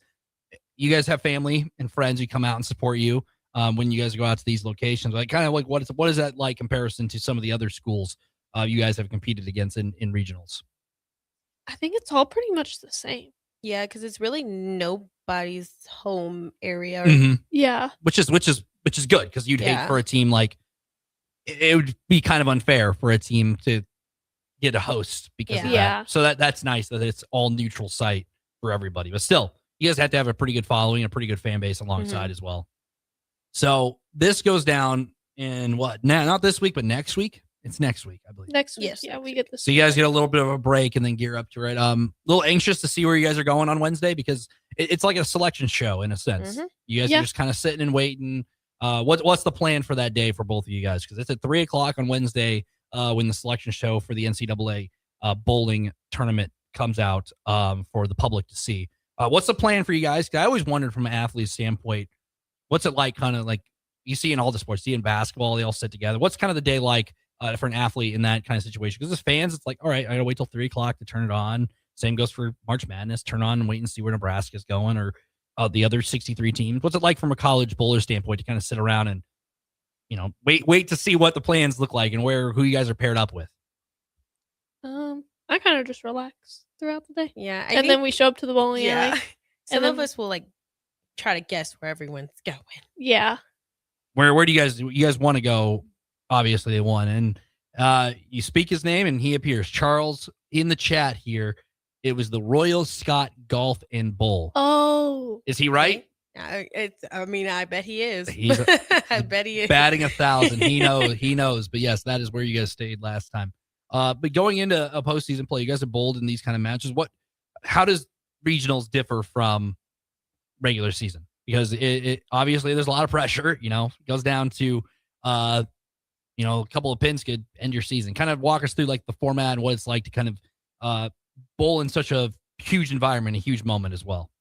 you guys have family and friends who come out and support you when you guys go out to these locations. Like, kind of like, what is that like comparison to some of the other schools you guys have competed against in regionals? I think it's all pretty much the same. Yeah, because it's really nobody's home area. Mhm. Yeah. Which is good, because you'd hate Yeah. for a team like it would be kind of unfair for a team to get a host because of that. Yeah. So that's nice that it's all neutral site for everybody. But still, you guys have to have a pretty good following, a pretty good fan base alongside as well. So this goes down in what? Not this week, but next week. It's next week, I believe. Next week. Yeah, we get this. So you guys get a little bit of a break and then gear up to it. A little anxious to see where you guys are going on Wednesday because it's like a selection show in a sense. You guys are just kind of sitting and waiting. What's the plan for that day for both of you guys? Because it's at 3:00 on Wednesday when the selection show for the NCAA bowling tournament comes out for the public to see. What's the plan for you guys? 'Cause I always wondered from an athlete's standpoint, what's it like? Kind of like you see in all the sports, see in basketball, they all sit together. What's kind of the day like for an athlete in that kind of situation? Because as fans, it's like, all right, I gotta wait till 3:00 to turn it on. Same goes for March Madness. Turn on and wait and see where Nebraska's going or the other 63 teams. What's it like from a college bowler standpoint to kind of sit around and wait to see what the plans look like and who you guys are paired up with? I kind of just relax throughout the day. Yeah, and then we show up to the bowling alley. Some of us will like try to guess where everyone's going. Yeah. Where do you guys want to go? Obviously, they won, and you speak his name, and he appears. Charles in the chat here. It was the Royal Scott Golf and Bowl. Oh, is he right? I bet he is. I bet he is. Batting 1,000. He knows. But yes, that is where you guys stayed last time. But going into a postseason play, you guys have bowled in these kind of matches. How does regionals differ from regular season? Because it obviously there's a lot of pressure. It goes down to a couple of pins could end your season. Kind of walk us through like the format and what it's like to kind of bowl in such a huge environment, a huge moment as well.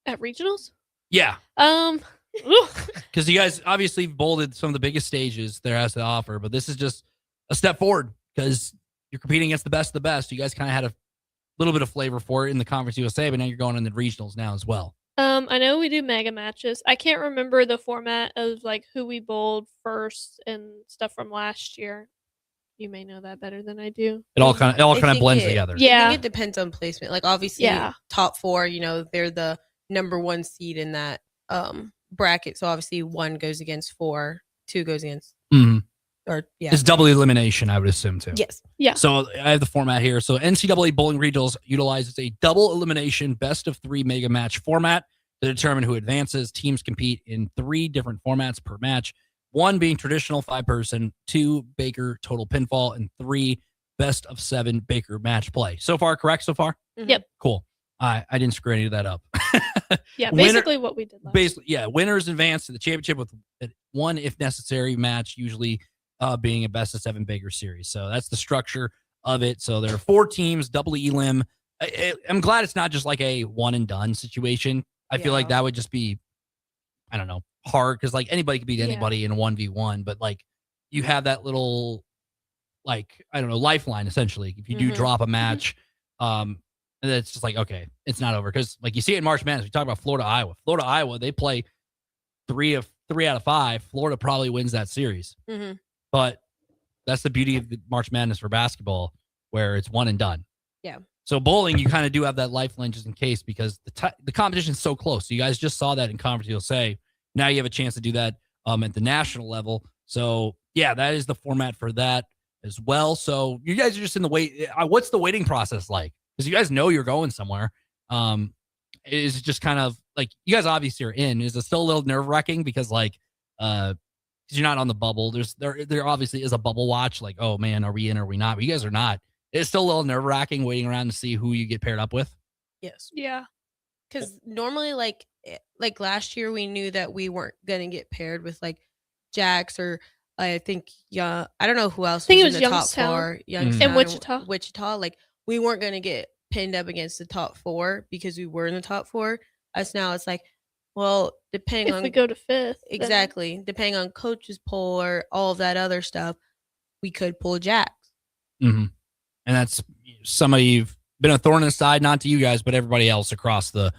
At regionals? Yeah. Because you guys obviously bowled at some of the biggest stages there has to offer, but this is just a step forward because you're competing against the best of the best. You guys kind of had a little bit of flavor for it in the Conference USA, but now you're going in the regionals now as well. I know we do mega matches. I can't remember the format of like who we bowled first and stuff from last year. You may know that better than I do. It all kind of blends together. Yeah, I think it depends on placement. Like obviously, top 4, they're the number 1 seed in that bracket. So obviously, 1 goes against 4, 2 goes against. It's double elimination, I would assume too. Yes. Yeah. So I have the format here. So NCAA Bowling Regionals utilizes a double elimination best of 3 mega match format to determine who advances. Teams compete in 3 different formats per match. 1 being traditional 5-person, 2 Baker total pinfall, and 3 best of 7 Baker match play. So far, correct so far? Yep. Cool. I didn't screw any of that up. Yeah, basically what we did last. Basically, yeah. Winners advance to the championship with 1, if necessary, match, usually being a best of 7 Baker series. So that's the structure of it. So there are 4 teams, double elim. I'm glad it's not just like a one and done situation. I feel like that would just be, I don't know, hard because like anybody could beat anybody in a 1v1, but like you have that little, like, I don't know, lifeline essentially. If you do drop a match, and it's just like, okay, it's not over. Because like you see it in March Madness, we talk about Florida, Iowa, they play 3 out of 5. Florida probably wins that series. But that's the beauty of the March Madness for basketball, where it's one and done. Yeah. So bowling, you kind of do have that lifeline just in case, because the competition is so close. So you guys just saw that in Conference USA. Now you have a chance to do that at the national level. So yeah, that is the format for that as well. So you guys are just in the wait. What's the waiting process like? Because you guys know you're going somewhere. Is it just kind of like, you guys obviously are in? Is it still a little nerve wracking because like because you're not on the bubble? There obviously is a bubble watch. Like, oh man, are we in or are we not? But you guys are not. It's still a little nerve wracking waiting around to see who you get paired up with. Yes. Yeah. Because normally, like last year, we knew that we weren't gonna get paired with like Jax or I think I don't know who else. I think it was was in the Youngstown. top 4. Youngstown And Wichita. Wichita, like we weren't gonna get pinned up against the top 4 because we were in the top 4. Us now, it's like, well, depending If on we go to 5th, exactly, depending on coach's poll or all of that other stuff, we could pull Jax. Mm-hmm. And that's somebody you've been a thorn in the side, not to you guys, but everybody else across the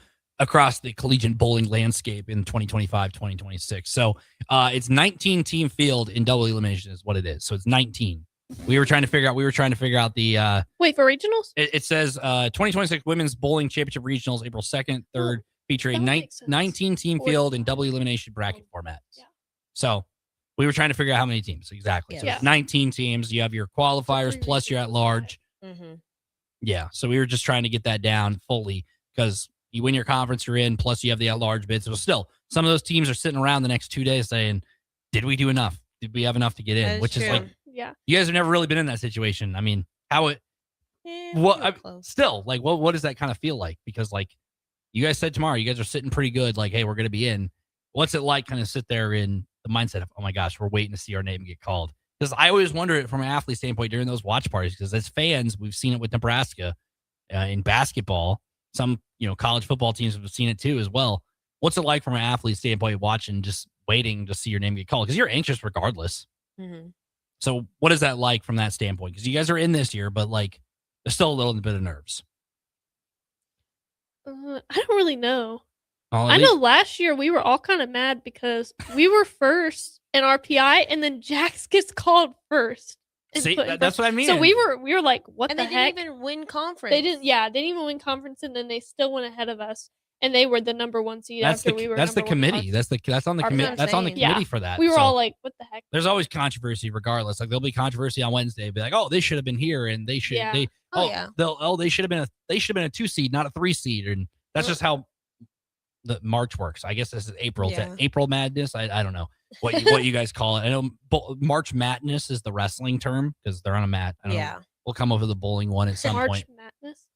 collegiate bowling landscape in 2025, 2026. So it's 19 team field in double elimination is what it is. So it's 19. We were trying to figure out the wait for regionals. It says 2026 Women's Bowling Championship Regionals, April 2nd, 3rd, featuring 19 team field in double elimination bracket format. Yeah. So we were trying to figure out how many teams exactly. So it's 19 teams. You have your qualifiers plus your at large. Yeah. So we were just trying to get that down fully because you win your conference, you're in, plus you have the at large bid. So still, some of those teams are sitting around the next 2 days saying, did we do enough? Did we have enough to get in? Which is like, you guys have never really been in that situation. I mean, still, like, what does that kind of feel like? Because like you guys said tomorrow, you guys are sitting pretty good. Like, hey, we're going to be in. What's it like kind of sit there in the mindset of, oh my gosh, we're waiting to see our name get called? Because I always wonder it from an athlete standpoint during those watch parties, because as fans, we've seen it with Nebraska in basketball. Some, college football teams have seen it too as well. What's it like from an athlete standpoint watching, just waiting to see your name get called? Because you're anxious regardless. So what is that like from that standpoint? Because you guys are in this year, but like there's still a little bit of nerves. I don't really know. I know last year we were all kind of mad because we were first in RPI, and then Jax gets called first. See, that's what I mean. So we were like, what and the they heck? didn't even win conference. They didn't even win conference, and then they still went ahead of us, and they were the number 1 seed after we were. That's the committee. That's on the committee. That's on the committee for that. We were all like, what the heck? There's always controversy, regardless. Like there'll be controversy on Wednesday. Be like, oh, they should have been here, and they should. They should have been a 2 seed, not a 3 seed, and that's just how the March works. I guess this is April. Is that April Madness? I don't know what you guys call it. I know March Madness is the wrestling term because they're on a mat. I don't know. We'll come up with a bowling one at some point.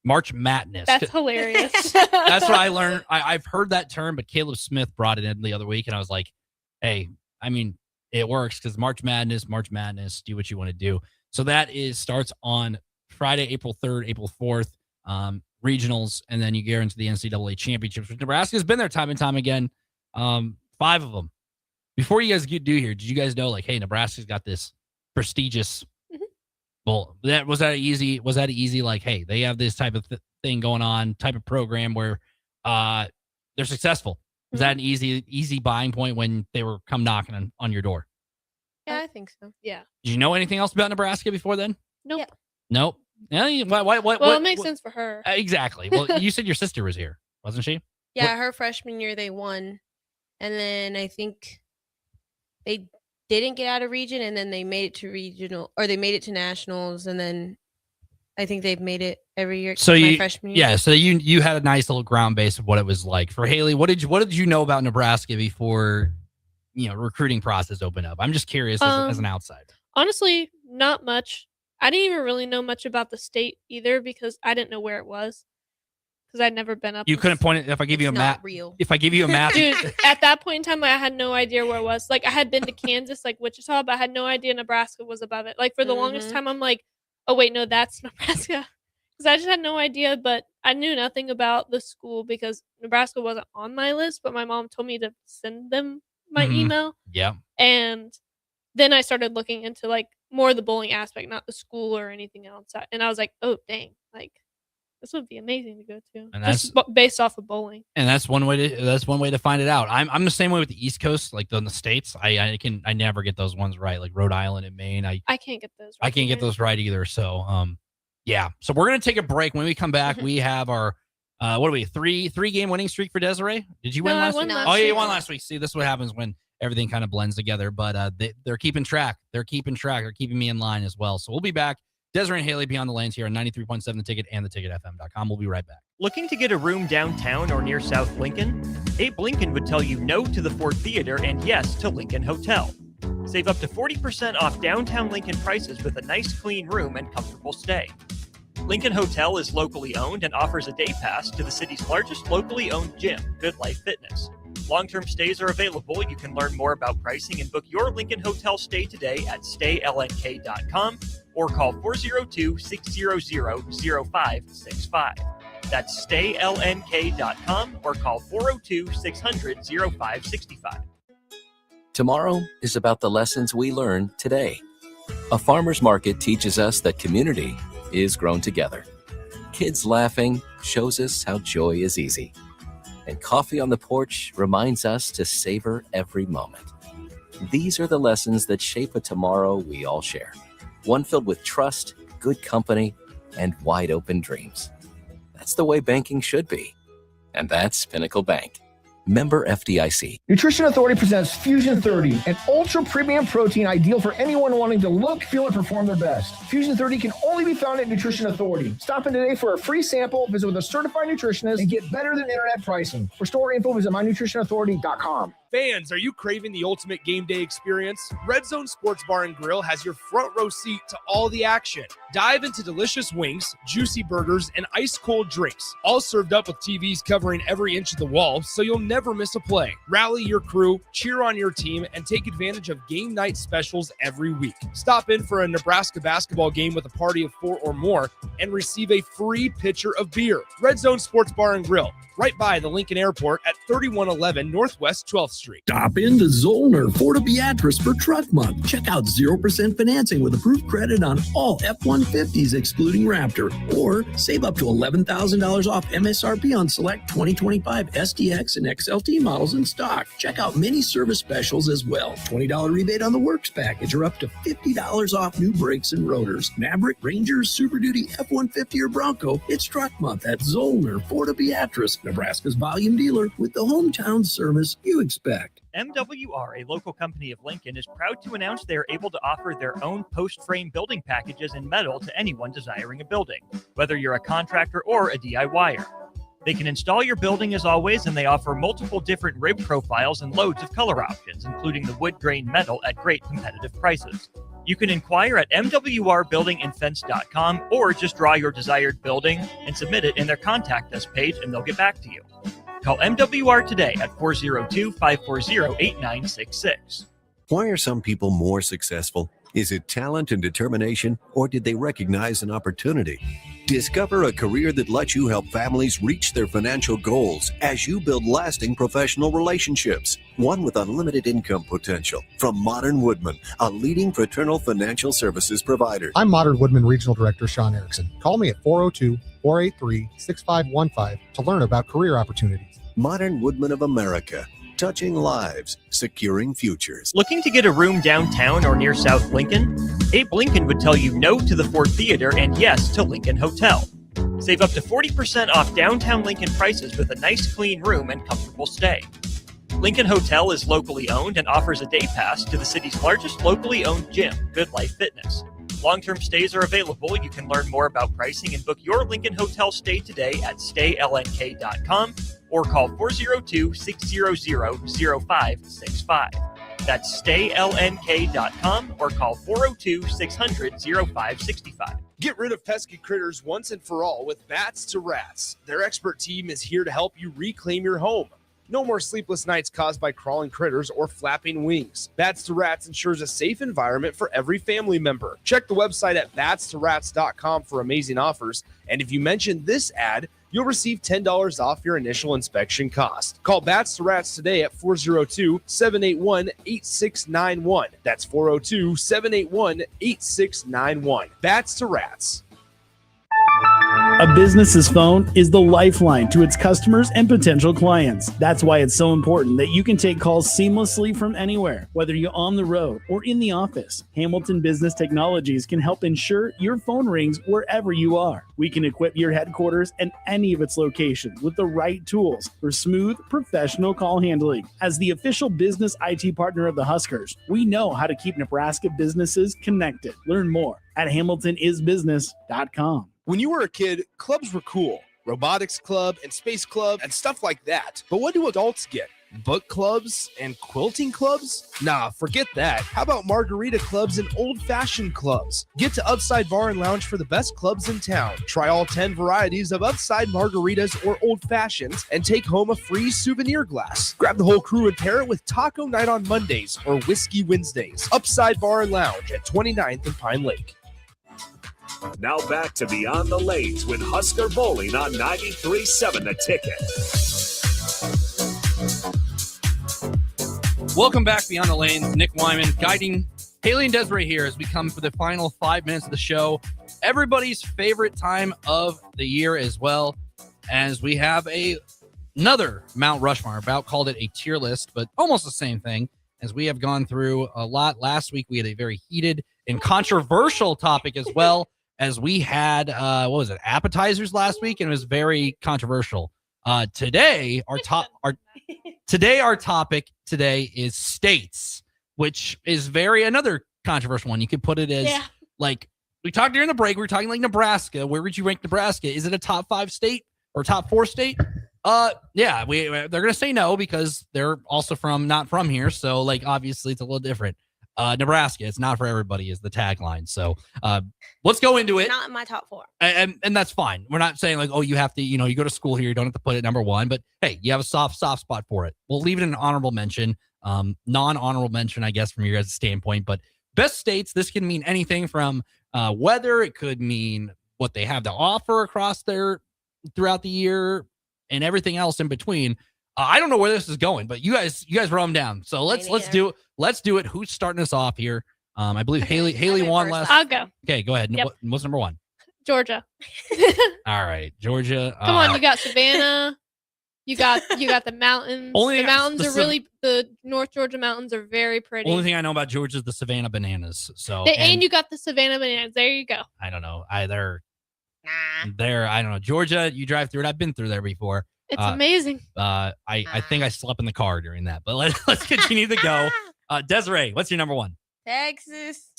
March Madness. That's hilarious. That's what I learned. I've heard that term, but Caleb Smith brought it in the other week, and I was like, hey, I mean, it works because March Madness, do what you want to do. So that starts on Friday, April 3rd, April 4th. Regionals, and then you get into the NCAA championships, which Nebraska's been there time and time again. 5 of them. Before you guys do here, did you guys know, like, hey, Nebraska's got this prestigious bowl? Was that easy? Like, hey, they have this type of thing going on, type of program where they're successful. Was that an easy buying point when they were come knocking on your door? Yeah, I think so. Yeah. Did you know anything else about Nebraska before then? Nope. Yeah. Nope. Yeah, what, it makes sense for her. Exactly. Well, you said your sister was here, wasn't she? Yeah, her freshman year they won, and then I think they didn't get out of region, and then they made it to regional, or they made it to nationals, and then I think they've made it every year. So my freshman year. Yeah. So you had a nice little ground base of what it was like for Haley. What did you know about Nebraska before recruiting process open up? I'm just curious as an outsider. Honestly, not much. I didn't even really know much about the state either because I didn't know where it was because I'd never been up. You couldn't point it if I give you a map. If I give you a map, dude, at that point in time, I had no idea where it was. Like I had been to Kansas, like Wichita, but I had no idea Nebraska was above it. Like for the longest time, I'm like, oh wait, no, that's Nebraska, because I just had no idea. But I knew nothing about the school because Nebraska wasn't on my list. But my mom told me to send them my email. Yeah. And then I started looking into like more of the bowling aspect, not the school or anything else. And I was like, oh dang, like this would be amazing to go to. And just based off of bowling. And that's one way to find it out. I'm the same way with the East Coast, like on the states. I never get those ones right, like Rhode Island and Maine. I can't get those. I can't get those right either. So yeah. So we're gonna take a break. When we come back, we have our what are we, three game winning streak for Desiree? Did you win last week? Oh yeah, you won last week. See, this is what happens when everything kind of blends together. But they're keeping track. They're keeping me in line as well. So we'll be back. Desiree and Haley Beyond the Lanes here on 93.7 The Ticket and theticketfm.com. We'll be right back. Looking to get a room downtown or near South Lincoln? Abe Lincoln would tell you no to the Ford Theater and yes to Lincoln Hotel. Save up to 40% off downtown Lincoln prices with a nice clean room and comfortable stay. Lincoln Hotel is locally owned and offers a day pass to the city's largest locally owned gym, Good Life Fitness. Long-term stays are available. You can learn more about pricing and book your Lincoln Hotel stay today at staylnk.com or call 402-600-0565. That's staylnk.com or call 402-600-0565. Tomorrow is about the lessons we learn today. A farmer's market teaches us that community is grown together. Kids laughing shows us how joy is easy. And coffee on the porch reminds us to savor every moment. These are the lessons that shape a tomorrow we all share. One filled with trust, good company, and wide open dreams. That's the way banking should be. And that's Pinnacle Bank. Member FDIC. Nutrition Authority presents Fusion 30, an ultra premium protein ideal for anyone wanting to look, feel, and perform their best. Fusion 30 can only be found at Nutrition Authority. Stop in today for a free sample, visit with a certified nutritionist, and get better than internet pricing. For store info, visit mynutritionauthority.com. Fans, are you craving the ultimate game day experience? Red Zone Sports Bar and Grill has your front row seat to all the action. Dive into delicious wings, juicy burgers, and ice-cold drinks, all served up with TVs covering every inch of the wall, so you'll never miss a play. Rally your crew, cheer on your team, and take advantage of game night specials every week. Stop in for a Nebraska basketball game with a party of 4 or more and receive a free pitcher of beer. Red Zone Sports Bar and Grill, right by the Lincoln Airport at 3111 Northwest 12th Street. Stop in to Zollner Florida Beatrice for Truck Month. Check out 0% financing with approved credit on all F-150s excluding Raptor. Or save up to $11,000 off MSRP on select 2025 SDX and XLT models in stock. Check out many service specials as well. $20 rebate on the Works package or up to $50 off new brakes and rotors. Maverick, Ranger, Super Duty, F-150 or Bronco. It's Truck Month at Zollner Florida Beatrice, Nebraska's volume dealer with the hometown service you expect. MWR, a local company of Lincoln, is proud to announce they are able to offer their own post-frame building packages in metal to anyone desiring a building, whether you're a contractor or a DIYer. They can install your building as always, and they offer multiple different rib profiles and loads of color options, including the wood grain metal at great competitive prices. You can inquire at mwrbuildingandfence.com or just draw your desired building and submit it in their contact us page and they'll get back to you. Call MWR today at 402-540-8966. Why are some people more successful? Is it talent and determination, or did they recognize an opportunity? Discover a career that lets you help families reach their financial goals as you build lasting professional relationships, one with unlimited income potential. From Modern Woodman, a leading fraternal financial services provider. I'm Modern Woodman Regional Director Sean Erickson. Call me at 402-483-6515 to learn about career opportunities. Modern Woodman of America. Touching lives, securing futures. Looking to get a room downtown or near South Lincoln? Abe Lincoln would tell you no to the Ford Theater and yes to Lincoln Hotel. Save up to 40% off downtown Lincoln prices with a nice clean room and comfortable stay. Lincoln Hotel is locally owned and offers a day pass to the city's largest locally owned gym, Good Life Fitness. Long-term stays are available. You can learn more about pricing and book your Lincoln Hotel stay today at staylnk.com or call 402-600-0565. That's staylnk.com or call 402-600-0565. Get rid of pesky critters once and for all with Bats to Rats. Their expert team is here to help you reclaim your home. No more sleepless nights caused by crawling critters or flapping wings. Bats to Rats ensures a safe environment for every family member. Check the website at batstoRats.com for amazing offers. And if you mention this ad, you'll receive $10 off your initial inspection cost. Call Bats to Rats today at 402-781-8691. That's 402-781-8691. Bats to Rats. A business's phone is the lifeline to its customers and potential clients. That's why it's so important that you can take calls seamlessly from anywhere, whether you're on the road or in the office. Hamilton Business Technologies can help ensure your phone rings wherever you are. We can equip your headquarters and any of its locations with the right tools for smooth, professional call handling. As the official business IT partner of the Huskers, we know how to keep Nebraska businesses connected. Learn more at hamiltonisbusiness.com. When you were a kid, clubs were cool. Robotics club and space club and stuff like that. But what do adults get? Book clubs and quilting clubs? Nah, forget that. How about margarita clubs and old-fashioned clubs? Get to Upside Bar and Lounge for the best clubs in town. Try all 10 varieties of Upside margaritas or old fashions and take home a free souvenir glass. Grab the whole crew and pair it with taco night on Mondays or whiskey Wednesdays. Upside Bar and Lounge at 29th and Pine Lake. Now back to Beyond the Lanes with Husker Bowling on 93.7 The Ticket. Welcome back, Beyond the Lanes. Nick Wyman guiding Haley and Desiree here as we come for the final 5 minutes of the show. Everybody's favorite time of the year as well, as we have another Mount Rushmore. About called it a tier list, but almost the same thing, as we have gone through a lot. Last week, we had a very heated and controversial topic as well, as we had, appetizers last week, and it was very controversial. Today, our topic today is states, which is another controversial one. You could put it as like we talked during the break. We were talking like Nebraska. Where would you rank Nebraska? Is it a top 5 state or top 4 state? They're gonna say no because they're also not from here. So like obviously it's a little different. Nebraska, it's not for everybody is the tagline. So let's go into it. Not in my top 4. And that's fine. We're not saying like, oh, you have to, you go to school here, you don't have to put it number 1, but hey, you have a soft spot for it. We'll leave it in an honorable mention, non-honorable mention, I guess, from your guys' standpoint. But best states, this can mean anything from weather. It could mean what they have to offer throughout the year and everything else in between. I don't know where this is going, but you guys wrote them down. So let's do it. Who's starting us off here? I believe Haley won last. I'll go. Okay, go ahead. Yep. What's number 1? Georgia. All right, Georgia. Come on, you got Savannah. You got the mountains. The North Georgia mountains are very pretty. Only thing I know about Georgia is the Savannah bananas. So and you got the Savannah bananas. There you go. I don't know either. I don't know. Georgia, you drive through it. I've been through there before. It's amazing. I think I slept in the car during that, but let's continue to go. Desiree, what's your number 1? Texas.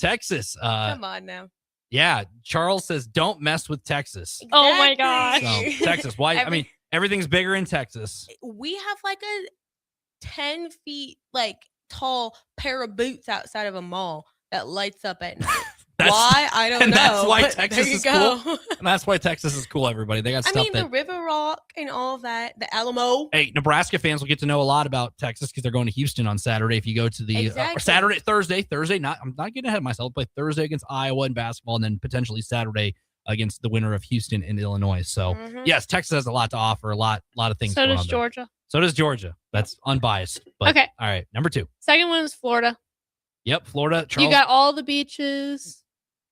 Come on now. Yeah. Charles says, don't mess with Texas. Exactly. Oh my gosh. So, Texas. Why? I mean, everything's bigger in Texas. We have like a 10 feet tall pair of boots outside of a mall that lights up at night. Why? I don't know. That's why Texas is cool. And that's why Texas is cool, everybody. They got stuff the River Rock and all of that, the Alamo. Hey, Nebraska fans will get to know a lot about Texas because they're going to Houston on Saturday. If you go to the Thursday, I'm not getting ahead of myself, play Thursday against Iowa in basketball, and then potentially Saturday against the winner of Houston and Illinois. So yes, Texas has a lot to offer, a lot of things. So does Georgia. So does Georgia. That's unbiased. But, okay. All right. Number 2. Second one is Florida. Yep. Florida. Charles. You got all the beaches.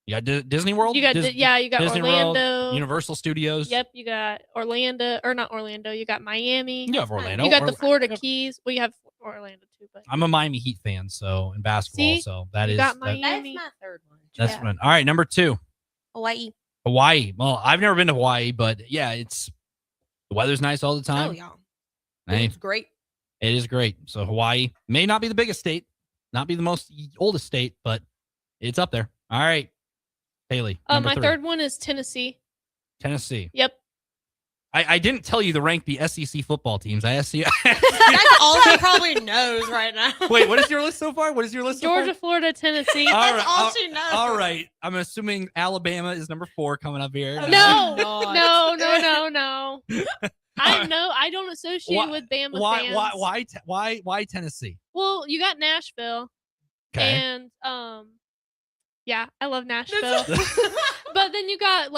You got Disney World? You got you got Disney Orlando. World, Universal Studios. Yep, you got Orlando, or not Orlando. You got Miami. You have Orlando. You got the Florida Keys. Well, you have Orlando too, but I'm a Miami Heat fan, so in basketball, so that is got Miami. That's my third one. That's one. All right, number 2. Hawaii. Well, I've never been to Hawaii, but yeah, the weather's nice all the time. Oh yeah. It's great. It is great. So Hawaii may not be the biggest state, not be the most oldest state, but it's up there. All right. Haley. My 3rd one is Tennessee. Tennessee. Yep. I didn't tell you to rank the SEC football teams. I asked you. That's all he probably knows right now. Wait, what is your list so far? What is your list Georgia, so far? Florida, Tennessee. That's all she knows. All right. I'm assuming Alabama is number 4 coming up here. No. I don't associate with Bama fans. Why Tennessee? Well, you got Nashville. Okay. And yeah, I love Nashville. But then you got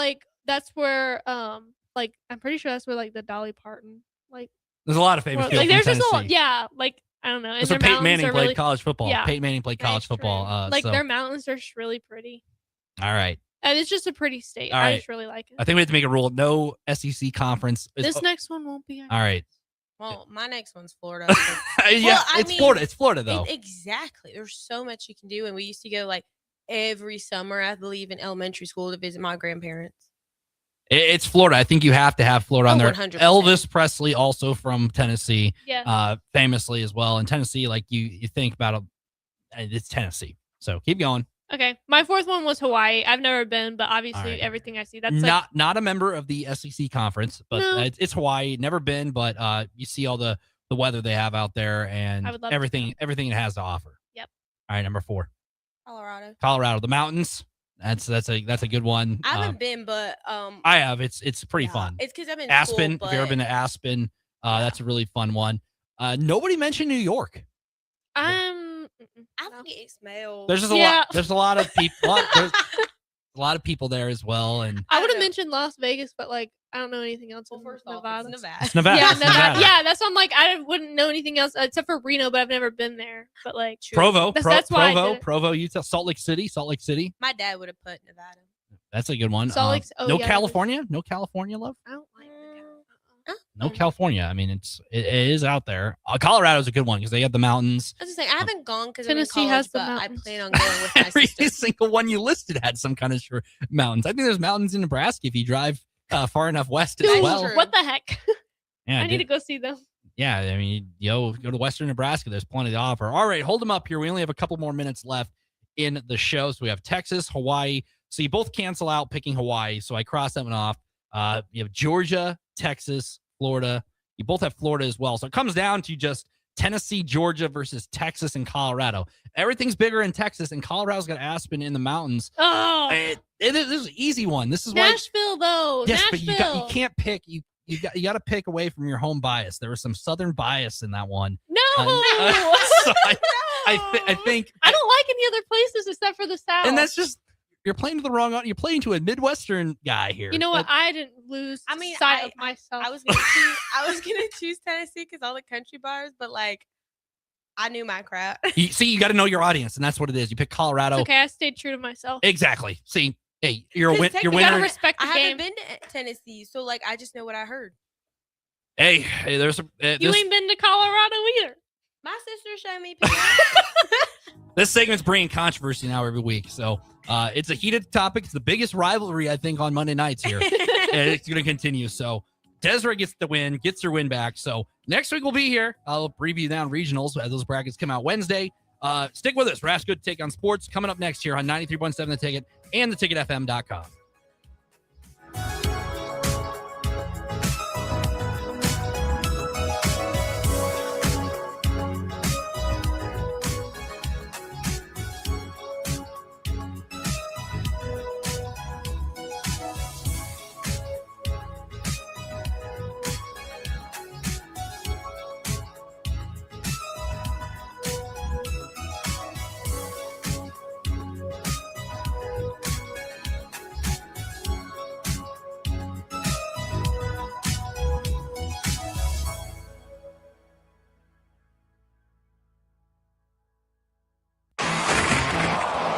that's where I'm pretty sure that's where the Dolly Parton There's a lot of famous people there's from just Tennessee. I don't know. And That's where their Peyton Manning mountains are played really, college football. Yeah, Peyton Manning played college football. So. their mountains are just really pretty. All right. And it's just a pretty state. All I right. just really like it. I think we have to make a rule. No SEC conference. This next one won't be. All right. Well, my next one's Florida. It's Florida. It's Florida, though. Exactly. There's so much you can do. And we used to go every summer, I believe, in elementary school to visit my grandparents. It's Florida. I think you have to have Florida on there. 100%. Elvis Presley, also from Tennessee, Yeah. Famously as well. And Tennessee, you think about it's Tennessee. So keep going. Okay. My fourth one was Hawaii. I've never been, but obviously everything I see, that's not a member of the SEC conference, but No. it's Hawaii. Never been, but you see all the weather they have out there and I would love everything it has to offer. Yep. All right, number 4. Colorado. The mountains. That's a good one. I haven't been, but I have. It's pretty fun. It's because I'm in Aspen. school, If you've ever been to Aspen, that's a really fun one. Nobody mentioned New York. I think it smells. There's just a lot. There's a lot of people. There's a lot of people there as well, and I would have mentioned Las Vegas, but I don't know anything else in Nevada. It's Nevada. Yeah, It's Nevada. Yeah, that's why I'm I wouldn't know anything else except for Reno, but I've never been there. But Provo, that's why I did it. Provo, Utah, Salt Lake City. My dad would have put Nevada. That's a good one. Salt Lake. No California. No California love. I don't like No California. I mean, it is out there. Colorado's a good one because they have the mountains. I was just saying, I haven't gone because I'm in Tennessee college, has the but I mountains. plan on going with my Every sister. single one you listed had some kind of mountains. I think there's mountains in Nebraska if you drive far enough west as Dude, well. what the heck? Yeah, I need to go see them. Yeah, I mean, go to Western Nebraska. There's plenty to offer. All right, hold them up here. We only have a couple more minutes left in the show. So we have Texas, Hawaii. So you both cancel out picking Hawaii. So I cross that one off. You have Georgia, Texas, Florida. You both have Florida as well. So it comes down to just Tennessee, Georgia versus Texas and Colorado. Everything's bigger in Texas, and Colorado's got Aspen in the mountains. Oh, This is an easy one. This is Nashville, though. Yes, Nashville. but you can't pick. You got to pick away from your home bias. There was some Southern bias in that one. No. So I think I don't like any other places except for the South. and that's just you're playing to the wrong. You're playing to a Midwestern guy here. You know what? But I didn't lose sight of myself. I was gonna choose Tennessee because all the country bars, but I knew my crap. you got to know your audience, and that's what it is. You pick Colorado. It's okay, I stayed true to myself. Exactly. See, hey, you're a You're winner. You gotta respect the I game. haven't been to Tennessee, so I just know what I heard. Hey, there's a. You ain't been to Colorado either. My sister showed me. This segment's bringing controversy now every week, so it's a heated topic. It's the biggest rivalry I think on Monday nights here, and it's going to continue. So Desiree gets the win, gets her win back. So next week we'll be here. I'll preview down regionals as those brackets come out Wednesday. Stick with us. Rash Good Take on Sports coming up next here on 93.7 The Ticket and theticketfm.com.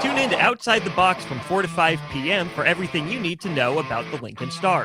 Tune in to Outside the Box from 4 to 5 p.m. for everything you need to know about the Lincoln Stars.